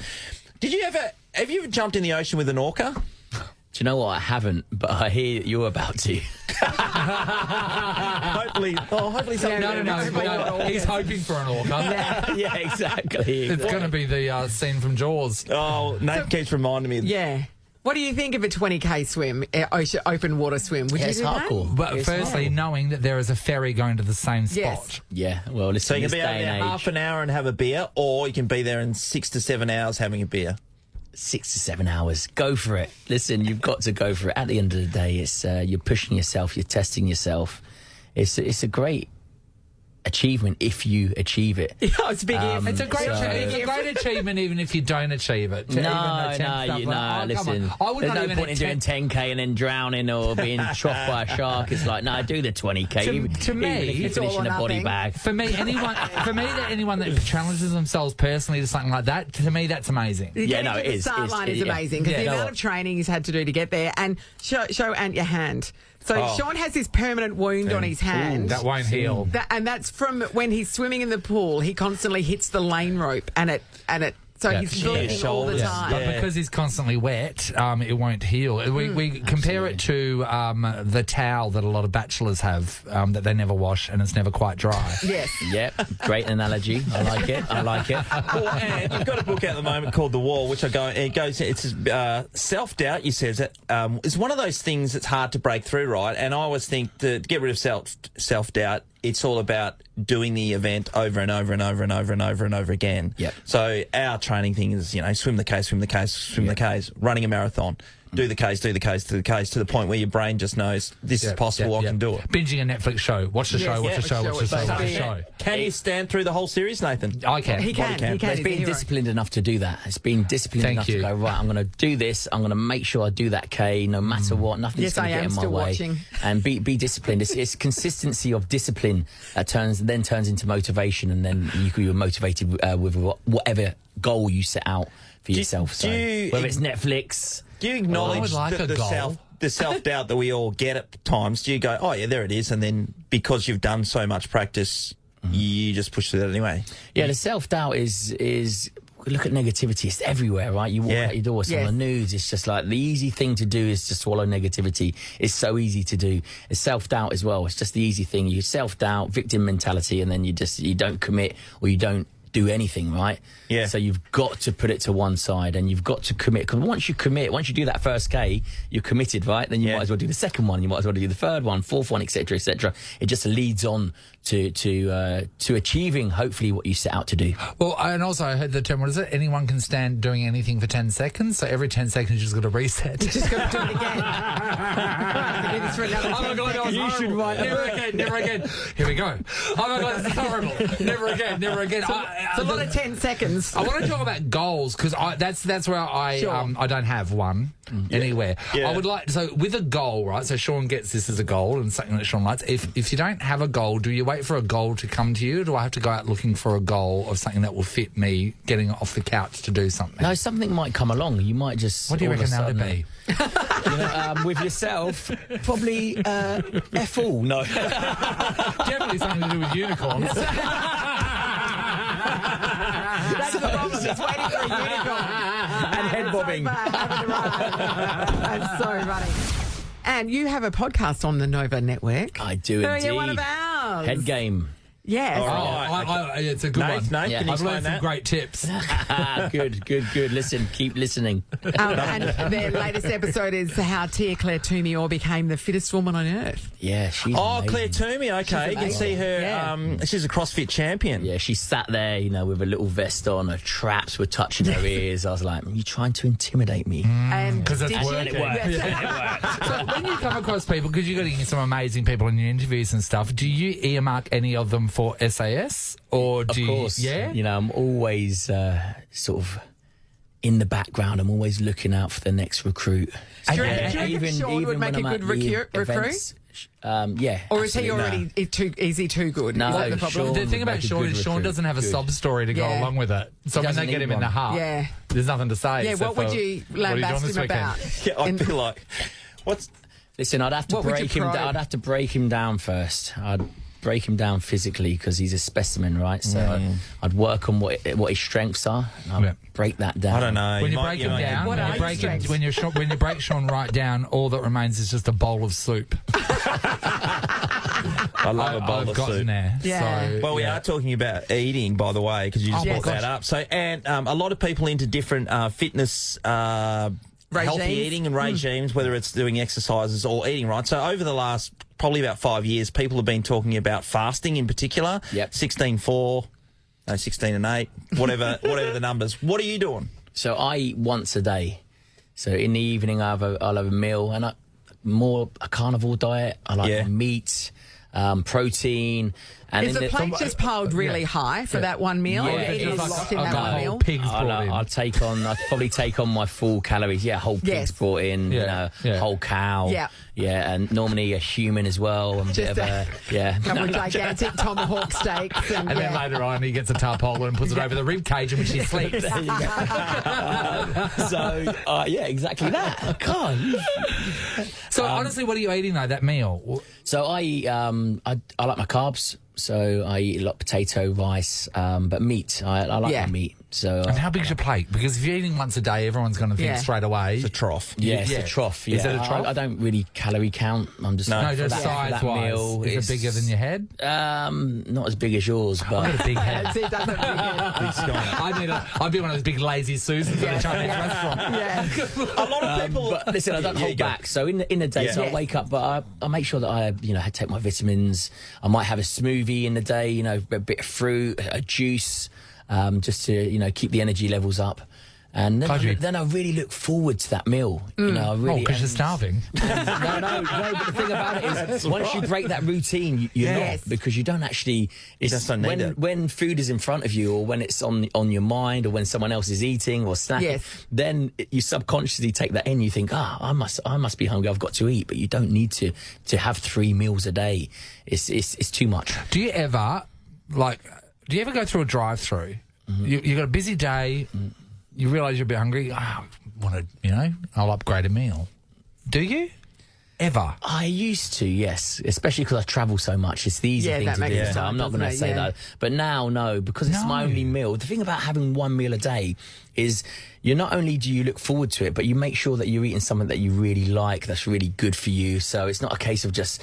Have you ever jumped in the ocean with an orca? Do you know what? I haven't, but I hear you're about to. hopefully something. No. He's hoping for an orca. Yeah, exactly. It's going to be the scene from Jaws. Oh, Nath keeps reminding me. Yeah. What do you think of a 20k swim, open water swim? Would you It's do hardcore. But firstly, knowing that there is a ferry going to the same spot. Yes. Yeah, well, listen, So you can this be over day there and age, half an hour and have a beer, or you can be there in 6 to 7 hours having a beer. 6 to 7 hours. Go for it. Listen, you've got to go for it. At the end of the day, it's you're pushing yourself, you're testing yourself. It's a great achievement if you achieve it. Yeah, it's a big if. It's a great achievement even if you don't achieve it. No, Come listen. on. I would There's not no even point in doing 10k and then drowning or being chopped by a shark. It's like, no, do the 20k. To me, even if you it's finish all in or a body nothing. bag. For me, anyone that challenges themselves personally to something like that, to me, that's amazing. Yeah, no, Getting it to the is. start line is amazing because the amount of training he's had to do to get there. And show Ant your hand. So Sean has this permanent wound on his hand. That won't heal. And that's from when he's swimming in the pool. He constantly hits the lane rope, and it. So he's bleeding all the time. But because he's constantly wet, it won't heal. We compare it to the towel that a lot of bachelors have that they never wash and it's never quite dry. Yes. Yep, great analogy. I like it. Well, and you've got a book out at the moment called The Wall, which it's self-doubt, you says, is one of those things that's hard to break through, right? And I always think to get rid of self-doubt, it's all about doing the event over and over and over and over and over and over again. Yep. So our training thing is, swim the Ks, the Ks, running a marathon. Do the Ks, to the point where your brain just knows this is possible, I can do it. Binging a Netflix show. Watch the show, watch the show. Can you stand through the whole series, Nathan? I can. He can. It's being disciplined enough to do that. It's being disciplined enough to go, right, I'm going to do this. I'm going to make sure I do that K no matter what. Nothing's going to get in my way. Watching. And be disciplined. It's consistency of discipline that turns into motivation, and then you're motivated with whatever goal you set out for yourself. So whether it's Netflix... Do you acknowledge the self-doubt that we all get at times? Do you go, oh, yeah, there it is, and then because you've done so much practice, you just push through that anyway? Yeah, the self-doubt is look at negativity. It's everywhere, right? You walk out your door, it's on the news. It's just like the easy thing to do is to swallow negativity. It's so easy to do. It's self-doubt as well. It's just the easy thing. You self-doubt, victim mentality, and then you don't commit or you don't do anything, right? Yeah. So you've got to put it to one side and you've got to commit. Because once you do that first K, you're committed, right? Then you might as well do the second one. You might as well do the third one, fourth one, etc., etc. It just leads on to achieving, hopefully, what you set out to do. Well, and also I heard the term, what is it? Anyone can stand doing anything for 10 seconds. So every 10 seconds, you just got to reset. You just got to do it again. Do this for another 10 seconds. You should write never again. Here we go. Oh my God, that's horrible. Never again. It's a lot of 10 seconds. I want to talk about goals because that's where I don't have one anywhere. Yeah. I would like, so with a goal, right? So Sean gets this as a goal and something that Sean likes. If you don't have a goal, do you wait for a goal to come to you? Or do I have to go out looking for a goal of something that will fit me getting off the couch to do something? No, something might come along. You might just... What do you reckon that would be? With yourself, probably F all. No. Definitely something to do with unicorns. That's the problem. It's waiting for a unicorn. And head bobbing. That's so funny. And you have a podcast on the Nova Network. I do Who indeed. are you one of ours? Head game. Yes. All right. It's a good one. Can you I've explain learned some that? great tips. Good. Listen, keep listening. And their latest episode is how Tia-Claire Toomey became the fittest woman on earth. Yeah, she's amazing. Claire Toomey, okay. You can see her, she's a CrossFit champion. Yeah, she sat there, with a little vest on, her traps were touching her ears. I was like, are you trying to intimidate me? Because that's working. It worked. So when you come across people, because you're getting some amazing people in your interviews and stuff, do you earmark any of them for SAS? Or do Of course. Yeah? I'm always sort of in the background. I'm always looking out for the next recruit. Do you reckon Sean would make a good recruit? Yeah. Or is he already is he too good? No, is that the problem? The thing about Sean is Sean doesn't have a sob story to go along with it. So when they get him in the heart, there's nothing to say. Yeah, what would you lambast him about? Yeah, I'd be like, Listen, I'd have to break him down. I'd have to break him down first. I'd break him down physically because he's a specimen, right? So I'd work on what his strengths are. And I'd break that down. I don't know. When you break him down, when you break Sean right down, all that remains is just a bowl of soup. I love a bowl of soup. There. Yeah. So, Well, we are talking about eating, by the way, because you just brought that up. So, and a lot of people into different fitness healthy eating and regimes, whether it's doing exercises or eating right. So over the last probably about 5 years, people have been talking about fasting in particular. Yep. 16-4, no, 16 and 8, whatever the numbers. What are you doing? So I eat once a day. So in the evening, I'll have a meal, and more a carnivore diet. I like meat, protein. And is the plate just piled really high for that one meal? Yeah, or it is locked in that one meal? I'll probably take on my full calories. Yeah, whole pig's brought in, whole cow. Yeah, and normally a human as well. And Just a couple of gigantic tomahawk steaks. And then later on, he gets a tarpaulin and puts it over the rib cage in which he sleeps. There you go. Yeah, exactly that. I can't. So honestly, what are you eating though? That meal? So I eat. I like my carbs. So I eat a lot of potato, rice, but meat. I like my meat. So and how big's your plate? Because if you're eating once a day, everyone's going to think straight away. It's a trough. Yeah, it's a trough. Yeah. Is it a trough? I don't really calorie count. I'm just just size-wise. Is it bigger than your head? Not as big as yours, but I've got a big head. I'd be one of those big lazy Susans at a Chinese restaurant. Yeah. A lot of people. But listen, I don't hold back. So in the day, so I wake up, but I make sure that I take my vitamins. I might have a smoothie in the day. A bit of fruit, a juice. Just to keep the energy levels up, and then I really look forward to that meal. Because you're starving. No. But the thing about it is, once you break that routine, you're not, because you don't actually. It's when food is in front of you, or when it's on your mind, or when someone else is eating or snacking, then you subconsciously take that in. You think, I must be hungry. I've got to eat, but you don't need to have 3 meals a day. It's too much. Do you ever go through a drive-through? Mm-hmm. You've got a busy day. You realise you're a bit hungry. I'll upgrade a meal. Do you? Ever? I used to, yes. Especially because I travel so much. It's the easy thing to do. So I'm not going to say that. But now, no, because it's my only meal. The thing about having one meal a day is not only do you look forward to it, but you make sure that you're eating something that you really like, that's really good for you. So it's not a case of just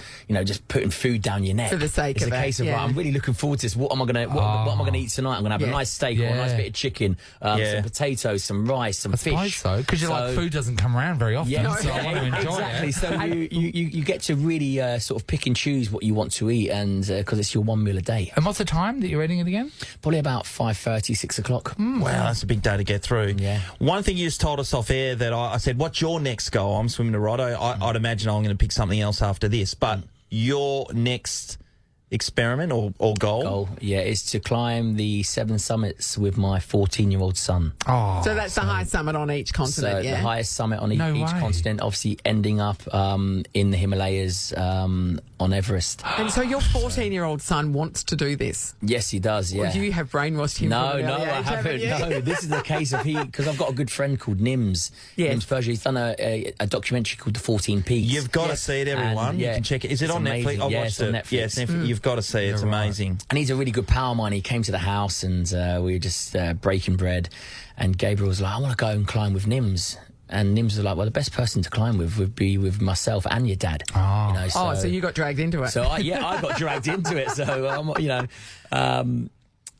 putting food down your neck. For the sake of it. It's a case of, I'm really looking forward to this. What am I going to eat tonight? I'm going to have a nice steak or a nice bit of chicken, some potatoes, some rice, some fish. I suppose so, because food doesn't come around very often. So I want to enjoy it. So you get to really sort of pick and choose what you want to eat, and because it's your one meal a day. And what's the time that you're eating it again? Probably about 5:30, 6 o'clock. Wow, that's a big day to get through. Yeah. One thing you just told us off air that I said, what's your next goal? I'm swimming to Rotto. I'd imagine I'm going to pick something else after this. But your next experiment or goal? Is to climb the 7 summits with my 14-year-old son. So that's the highest summit on each continent, the highest summit on each continent, obviously ending up in the Himalayas, on Everest. And so your 14-year-old son wants to do this? Yes, he does, Or you have brainwashed him No, from an early I age, haven't. you? No, this is the case of because I've got a good friend called Nims. Nims Persia. He's done a documentary called The 14 Peaks. You've got to see it, everyone. You can check it. Is it on amazing. Netflix? It's on Netflix. Yes, you've got to see it. It's amazing. And he's a really good pal of mine. He came to the house and we were just breaking bread. And Gabriel was like, I want to go and climb with Nims. And Nims was like, well, the best person to climb with would be with myself and your dad. So you got dragged into it. So I got dragged into it. So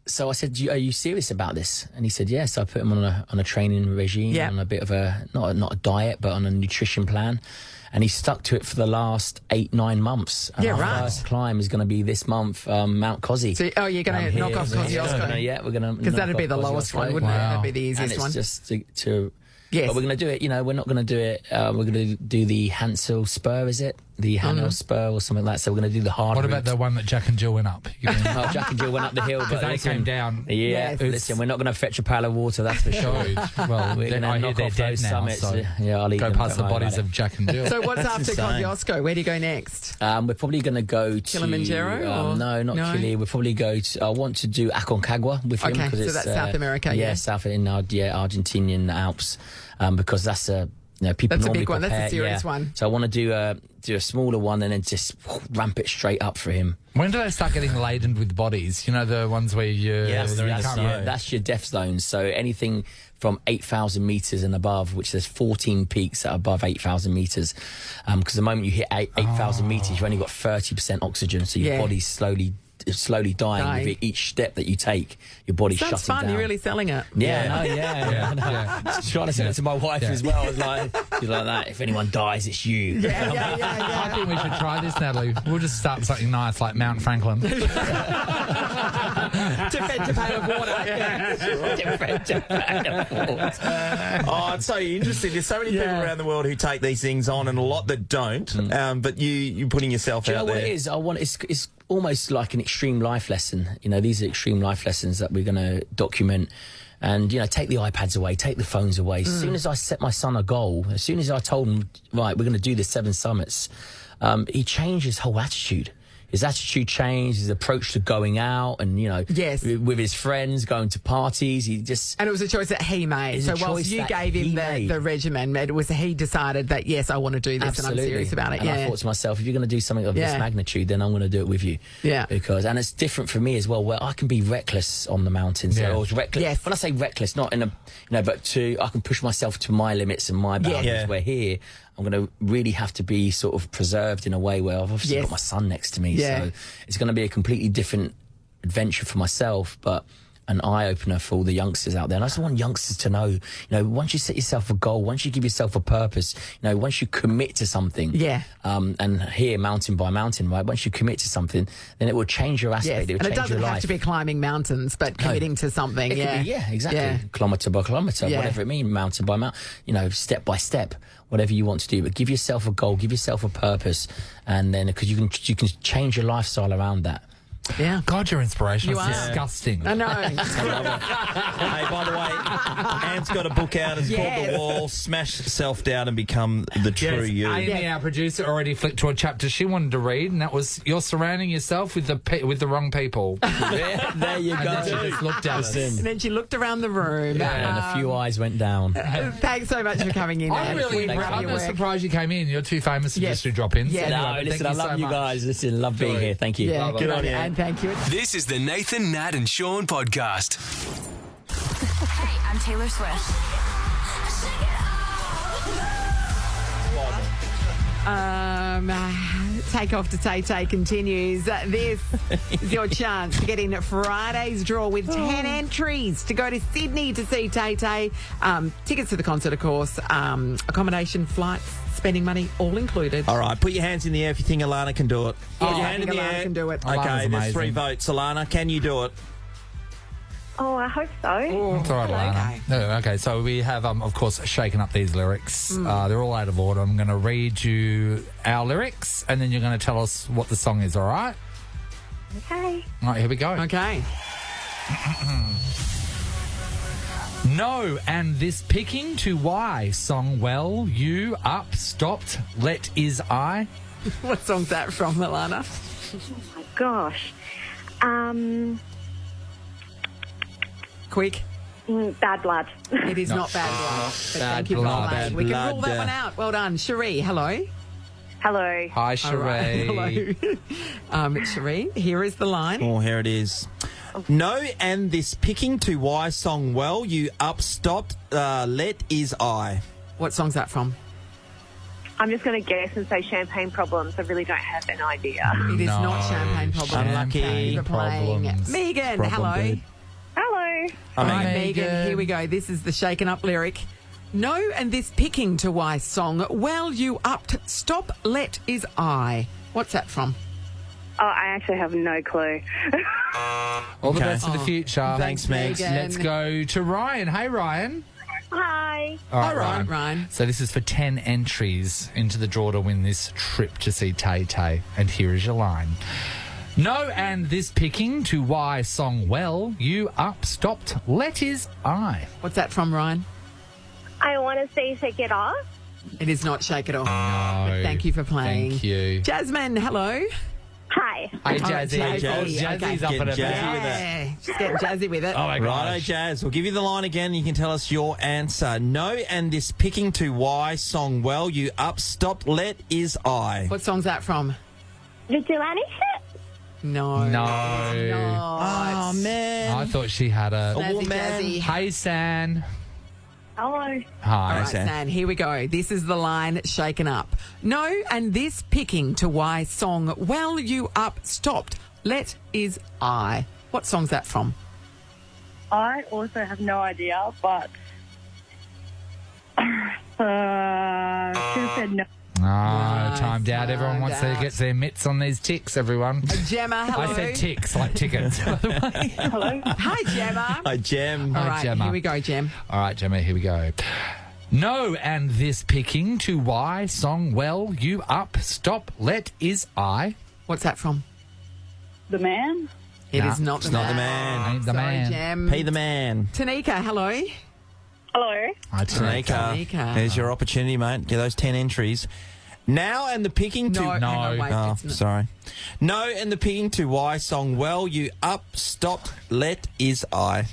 so I said, are you serious about this? And he said, yes. I put him on a training regime, on a bit of not a diet, but on a nutrition plan. And he stuck to it for the last 8-9 months. And our first climb is going to be this month, Mount Cosi. So, you're going to knock off Kosciuszko? Yeah, we're going to. Because that'd be the lowest one, wouldn't it? That'd be the easiest one. And it's just to Yes. But we're going to do it, we're not going to do it, we're going to do the Hansel Spur, is it? The Hansel Spur or something like that. So we're going to do the hard What route. about the one that Jack and Jill went up? Jack and Jill went up the hill. Because they came down. Yeah, listen, we're not going to fetch a pail of water, that's for sure. Well, we're going to knock off those summits. So I'll eat go them, past the bodies of Jack and Jill. So what's after Kosciuszko? Where do you go next? We're probably going to go to... Kilimanjaro? No, not Chile. We'll probably go to... I want to do Aconcagua with him. Okay, so that's South America, yeah. South in Argentinian Alps, because that's a... people that's a normally big one. prepare, That's a serious one. So I want to do a smaller one and then just ramp it straight up for him. When do they start getting laden with bodies? The ones where you... That's your death zones. So anything from 8,000 metres and above, which there's 14 peaks that are above 8,000 metres. Because the moment you hit 8,000 metres, you've only got 30% oxygen, so your body's slowly slowly dying with each step that you take. Your body's Sounds shutting fun. down. You're really selling it. I know. Trying to sell it to my wife as well. I was like, she's like that. If anyone dies, it's you. I think we should try this, Natalie. We'll just start something nice like Mount Franklin. To fetch a pail of water. Oh, it's so interesting. There's so many people around the world who take these things on, and a lot that don't. But you're putting yourself Do you out know there. what it is? It's almost like an extreme life lesson. You know, these are extreme life lessons that we're going to document. And, you know, take the iPads away, take the phones away. As soon as I set my son a goal, as soon as I told him, right, we're going to do the 7 summits, he changed his whole attitude. His attitude changed, his approach to going out and, you know, with his friends, going to parties. He just... And it was a choice that he made. So whilst you gave him the regimen, it was he decided that, yes, I want to do this and I'm serious about it. And I thought to myself, if you're going to do something of this magnitude, then I'm going to do it with you. Yeah. And it's different for me as well, where I can be reckless on the mountains. Yeah. Or reckless. Yes. When I say reckless, not in a, but I can push myself to my limits and my boundaries. Yeah. Where here, I'm going to really have to be sort of preserved in a way where I've obviously got my son next to me. Yeah. So it's going to be a completely different adventure for myself, but an eye-opener for all the youngsters out there. And I just want youngsters to know, you know, once you set yourself a goal, once you give yourself a purpose, you know, once you commit to something, and here, mountain by mountain, right, once you commit to something, then it will change your aspect. It will and it change doesn't your have life. to be climbing mountains, but committing to something. It could be, exactly. Kilometre by kilometre, whatever it means, mountain by mountain, you know, step by step, whatever you want to do. But give yourself a goal, give yourself a purpose, and then because you can change your lifestyle around that. Yeah. God, your inspiration You is are. disgusting. I know. Hey, by the way, Ant's got a book out. It's called The Wall. Smash yourself down and become the true you. Amy, our producer, already flicked to a chapter she wanted to read, and that was you're surrounding yourself with the wrong people. There you go. And then she just looked at us. And then she looked around the room. And a few eyes went down. Thanks so much for coming in. I'm Ant. really We love I'm your not work. surprised you came in. You're too famous to just do drop-ins. Yeah. No, listen, I love you guys. Listen, love being here. Thank you. Yeah, Good on you. And thank you. This is the Nathan, Nat and Sean podcast. Hey, I'm Taylor Swift. Take Off to Tay continues. This is your chance to get in Friday's draw with 10 entries to go to Sydney to see Tay Tay. Tickets to the concert, of course, accommodation, flights, spending money, all included. All right, put your hands in the air if you think Alana can do it. Put your I hand in think the Alana air. can do it. Okay, Alana's there's 3 amazing. votes. Alana, can you do it? Oh, I hope so. It's all right, Alana. No, okay, so we have, of course, shaken up these lyrics. They're all out of order. I'm going to read you our lyrics, and then you're going to tell us what the song is, all right? Okay. All right, here we go. Okay. No, and this picking to why song well, you up, stopped, let is I. What song's that from, Alana? Oh, my gosh. Quick. Bad Blood. It is not Bad Blood. But thank you for Blood. playing. Bad We can Blood. rule that one out. Well done. Cherie, hello. Hello. Hi, All Sheree. right. Hello. Cherie, here is the line. Oh, here it is. No, and this picking to why song well, you up, stopped, let is I. What song's that from? I'm just going to guess and say Champagne Problems. I really don't have an idea. It is No, not Champagne Problems. Unlucky. Thank you for playing. Problems. Megan, Problem hello. bird. Hello. All I right, mean, Megan, here we go. This is the shaken up lyric. No, and this picking to why song, well, you upped, stop, let is I. What's that from? Oh, I actually have no clue. All the Okay. best for the future. Thanks, Megs. Megan. Let's go to Ryan. Hey, Ryan. Hi. All right, Ryan. So this is for 10 entries into the draw to win this trip to see Tay Tay. And here is your line. No, and this picking to why song well, you up, stopped, let is I. What's that from, Ryan? I want to say Shake It Off. It is not Shake It Off. No. But thank you for playing. Thank you. Jasmine, hello. Hi. Hey, All right, Jazzy. Jazzy. Jazzy's Okay. up Getting and jazzy about. with it. Yeah, just getting jazzy with it. Oh, my Righto, gosh. Jazz. We'll give you the line again. You can tell us your answer. No, and this picking to why song well, you up, stopped, let is I. What song's that from? Vigilante Shit. No. No. Oh, man. I thought she had a... Jazzy, man. jazzy. Hey, San. Hello. Hi. All right, Sam. San, here we go. This is the line shaken up. No, and this picking to why song, well, you up, stopped, Let Is I. What song's that from? I also have no idea, but should have said no. Timed out. Everyone timed wants to out. get their mitts on these ticks, everyone. Gemma, hello. I said ticks, like tickets, by the way. Hello? Hi, Gemma. Hi, Jem. All Hi, right, Gemma. here we go, Gem. All right, Gemma, here we go. No, and this picking to why song well, you up, stop, let is I. What's that from? The Man? It Nah, is not It's the not the man. man. Ain't the Sorry, man. Gem. Pay the man. Tanika, hello. Hello? Hi, Tanika. Tanika. There's your opportunity, mate. Get those 10 entries. Now and the picking to... No, hang on, wait. Oh, It's not- sorry. No and the picking to why song well, you up, stop, let is I.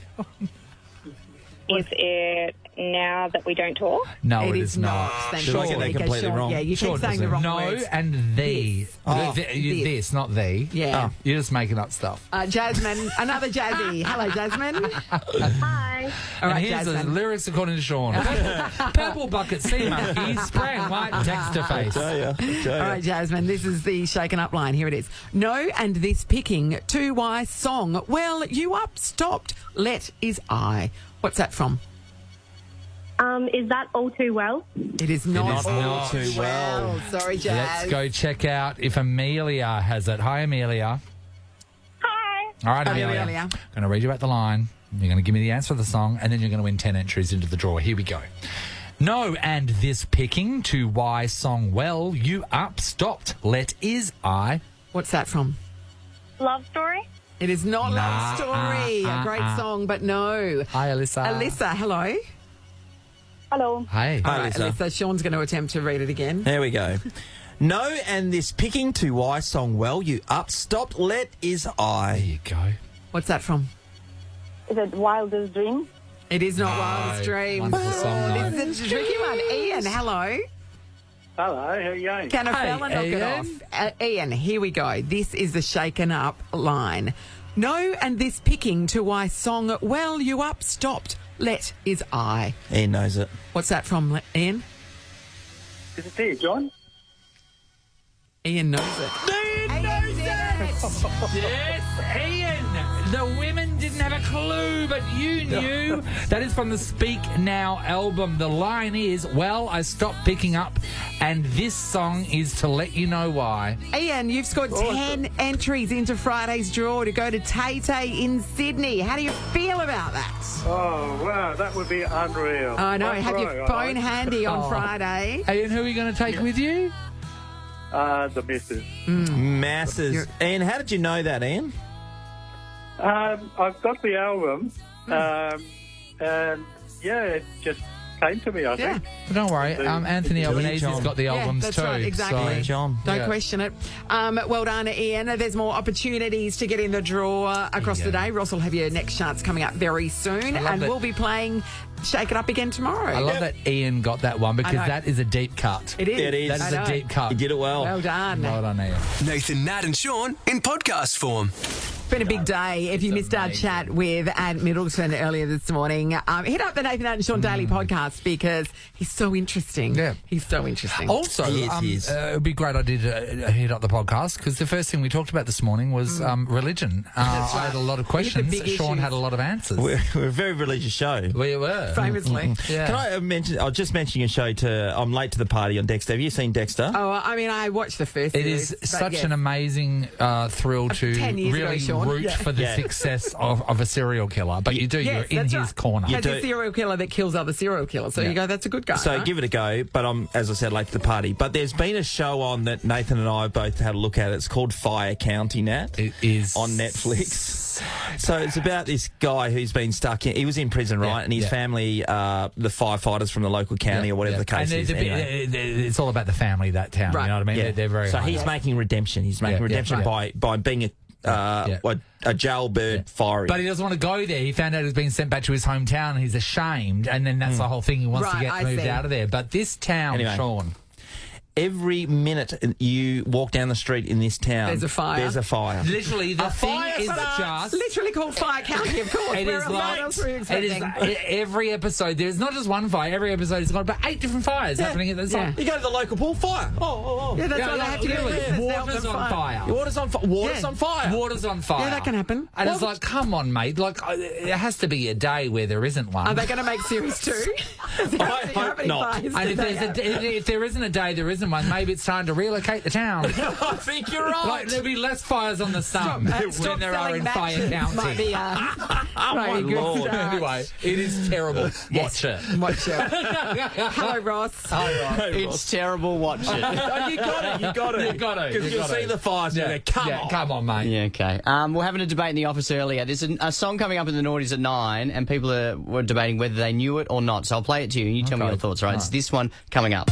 Is it Now That We Don't Talk? No, It it is is not. not. Thank Should I you, get that Tanika. completely Sean, wrong? Yeah, you Sure keep saying it the wrong no, words. and the. This. Oh. This, not the. Yeah. You're just making up stuff. Jasmine, another Jazzy. Hello, Jasmine. Hi. All right, and here's the Jasmine. lyrics according to Sean. Purple bucket sea monkey, spraying white texture face. All right, Jasmine, this is the shaken up line. Here it is. No and this picking to why song. Well, you up, stopped, let is I. What's that from? Is that All Too Well? It is not, Not all too well. Sorry, Jazz. Let's go check out if Amelia has it. Hi, Amelia. Hi. All right, Hi, Amelia. Amelia. I'm going to read you out the line. You're going to give me the answer of the song, and then you're going to win 10 entries into the draw. Here we go. No, and this picking to why song well, you up, stopped, let is I. What's that from? Love Story? It is not Nah, Love Story. A great song, but no. Hi, Alyssa. Alyssa, hello. Hello. Hi. All right, Alyssa. Alyssa, Sean's going to attempt to read it again. There we go. No and this picking to why song well, you up, stop, let is There I. you go. What's that from? Is it Wildest Dream? It is not No. Wildest Dreams. Wonderful song, no. This is a tricky one. Ian, hello. Hello, how are you going? Can a Hey, fella knock it Ian. off? Ian, here we go. This is the shaken up line. No and this picking to why song well, you up, stopped, let is I. Ian knows it. What's that from, Ian? Is it there, John? Ian knows it. Ian knows it! Yes, Ian! The women didn't have a clue, but you knew. That is from the Speak Now album. The line is, well, I stopped picking up, and this song is to let you know why. Ian, you've scored 10 entries into Friday's draw to go to Tay Tay in Sydney. How do you feel about that? Oh, wow, that would be unreal. I know. One Have your row, phone I like. handy on Friday. Ian, who are you going to take with you? The missus. Masses. Ian, how did you know that, Ian? I've got the album, and yeah, it just came to me, I Yeah. think. But don't worry, Anthony Albanese's John. got the albums that's too. right, exactly. So, John. Don't Yeah. question it. Well done, Ian. There's more opportunities to get in the draw across the day. Ross will have your next chance coming up very soon. love And that- we'll be playing Shake It Up again tomorrow. I love that Ian got that one because I know. that is a deep cut. It is. It is. That is I a know. deep cut. You did it well. Well done. Well done, Ian. Nathan, Nat, and Sean in podcast form. It's been a big day. If you missed our chat with Ant Middleton earlier this morning, hit up the Nathan Nat and Sean Daily podcast because he's so interesting. Yeah. He's so interesting. Also, He is. it would be great I did hit up the podcast because the first thing we talked about this morning was religion. I had a lot of questions. big Sean issues. had a lot of answers. We're a very religious show. We were. Famously. Yeah. Can I mention, I was just mentioning a show I'm late to the party on Dexter. Have you seen Dexter? Oh, I mean, I watched the first It series, is but such yes. an amazing thrill to 10 years ago, really Sean. root Yeah. for the success of a serial killer. But you do, Yes, you're in that's his right. corner. Has a serial killer that kills other serial killers. So Yeah. you go, that's a good guy. So right? give it a go, but I'm, as I said, late to the party. But there's been a show on that Nathan and I both had a look at. It's called Fire County, Nat. It is on Netflix. So it's about this guy who's been stuck in. He was in prison, right? And his family, the firefighters from the local county or whatever the case and is. Anyway. it's all about the family, that town. Right. You know what I mean? Yeah. They're very so high. he's making redemption. He's making redemption by being a jailbird fiery. But he doesn't want to go there. He found out he's been sent back to his hometown and he's ashamed. And then that's the whole thing. He wants to Right, get I moved see. out of there. But this town, Anyway. Sean. every minute you walk down the street in this town, There's a fire. There's a fire. Literally, the thing is just literally called Fire County, of course. It Where is else like else were you it is expecting? every episode. There's not just one fire. Every episode has got about 8 different fires happening at the same. You go to the local pool, fire. Yeah, that's what they have to do. Water's on fire. Water's on fire. Water's on fire. Water's on fire. Yeah, that can happen. And it's like, come on, mate. Like, there has to be a day where there isn't one. Are they going to make series 2? I hope not. And if there isn't a day, there isn't one. Maybe it's time to relocate the town. I think you're right. Like, there'll be less fires on the sun when there are in Fire County. Might be, my Lord. Anyway, it is terrible. Watch it. Watch it. Hello, Ross. It's terrible. Watch it. Oh, you got it. You got it. You got it. Because you'll see the fires. Yeah. Come on, mate. Yeah, okay. We're having a debate in the office earlier. There's a song coming up in the noughties at 9, and people were debating whether they knew it or not. So I'll play it to you, and you tell me your thoughts, right? It's this one coming up.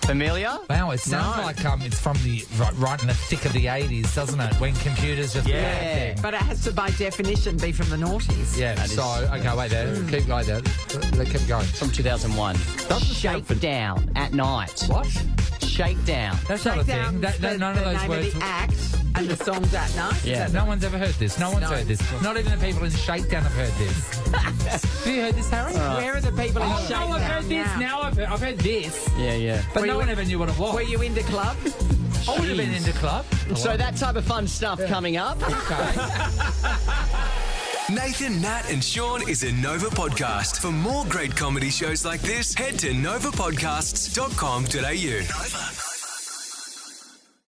Familiar? Wow, it sounds like it's from the right in the thick of the 80s, doesn't it? When computers just But it has to, by definition, be from the noughties. Yeah. So okay, wait there. Keep going there. Keep going. From 2001. Shakedown at night. What? Shakedown. That's not a thing. None of those name words. of the act and the songs at night. Yeah. No one's ever heard this. No one's heard this. Not even the people in Shakedown have heard this. Have you heard this, Harry? Where are the people in Shakedown I've heard this. Now I've heard this. Yeah. But no one ever knew what it was. Were you into club? I would have been into club. So that type of fun stuff coming up. Nathan, Nat, and Sean is a Nova podcast. For more great comedy shows like this, head to novapodcasts.com.au. Nova.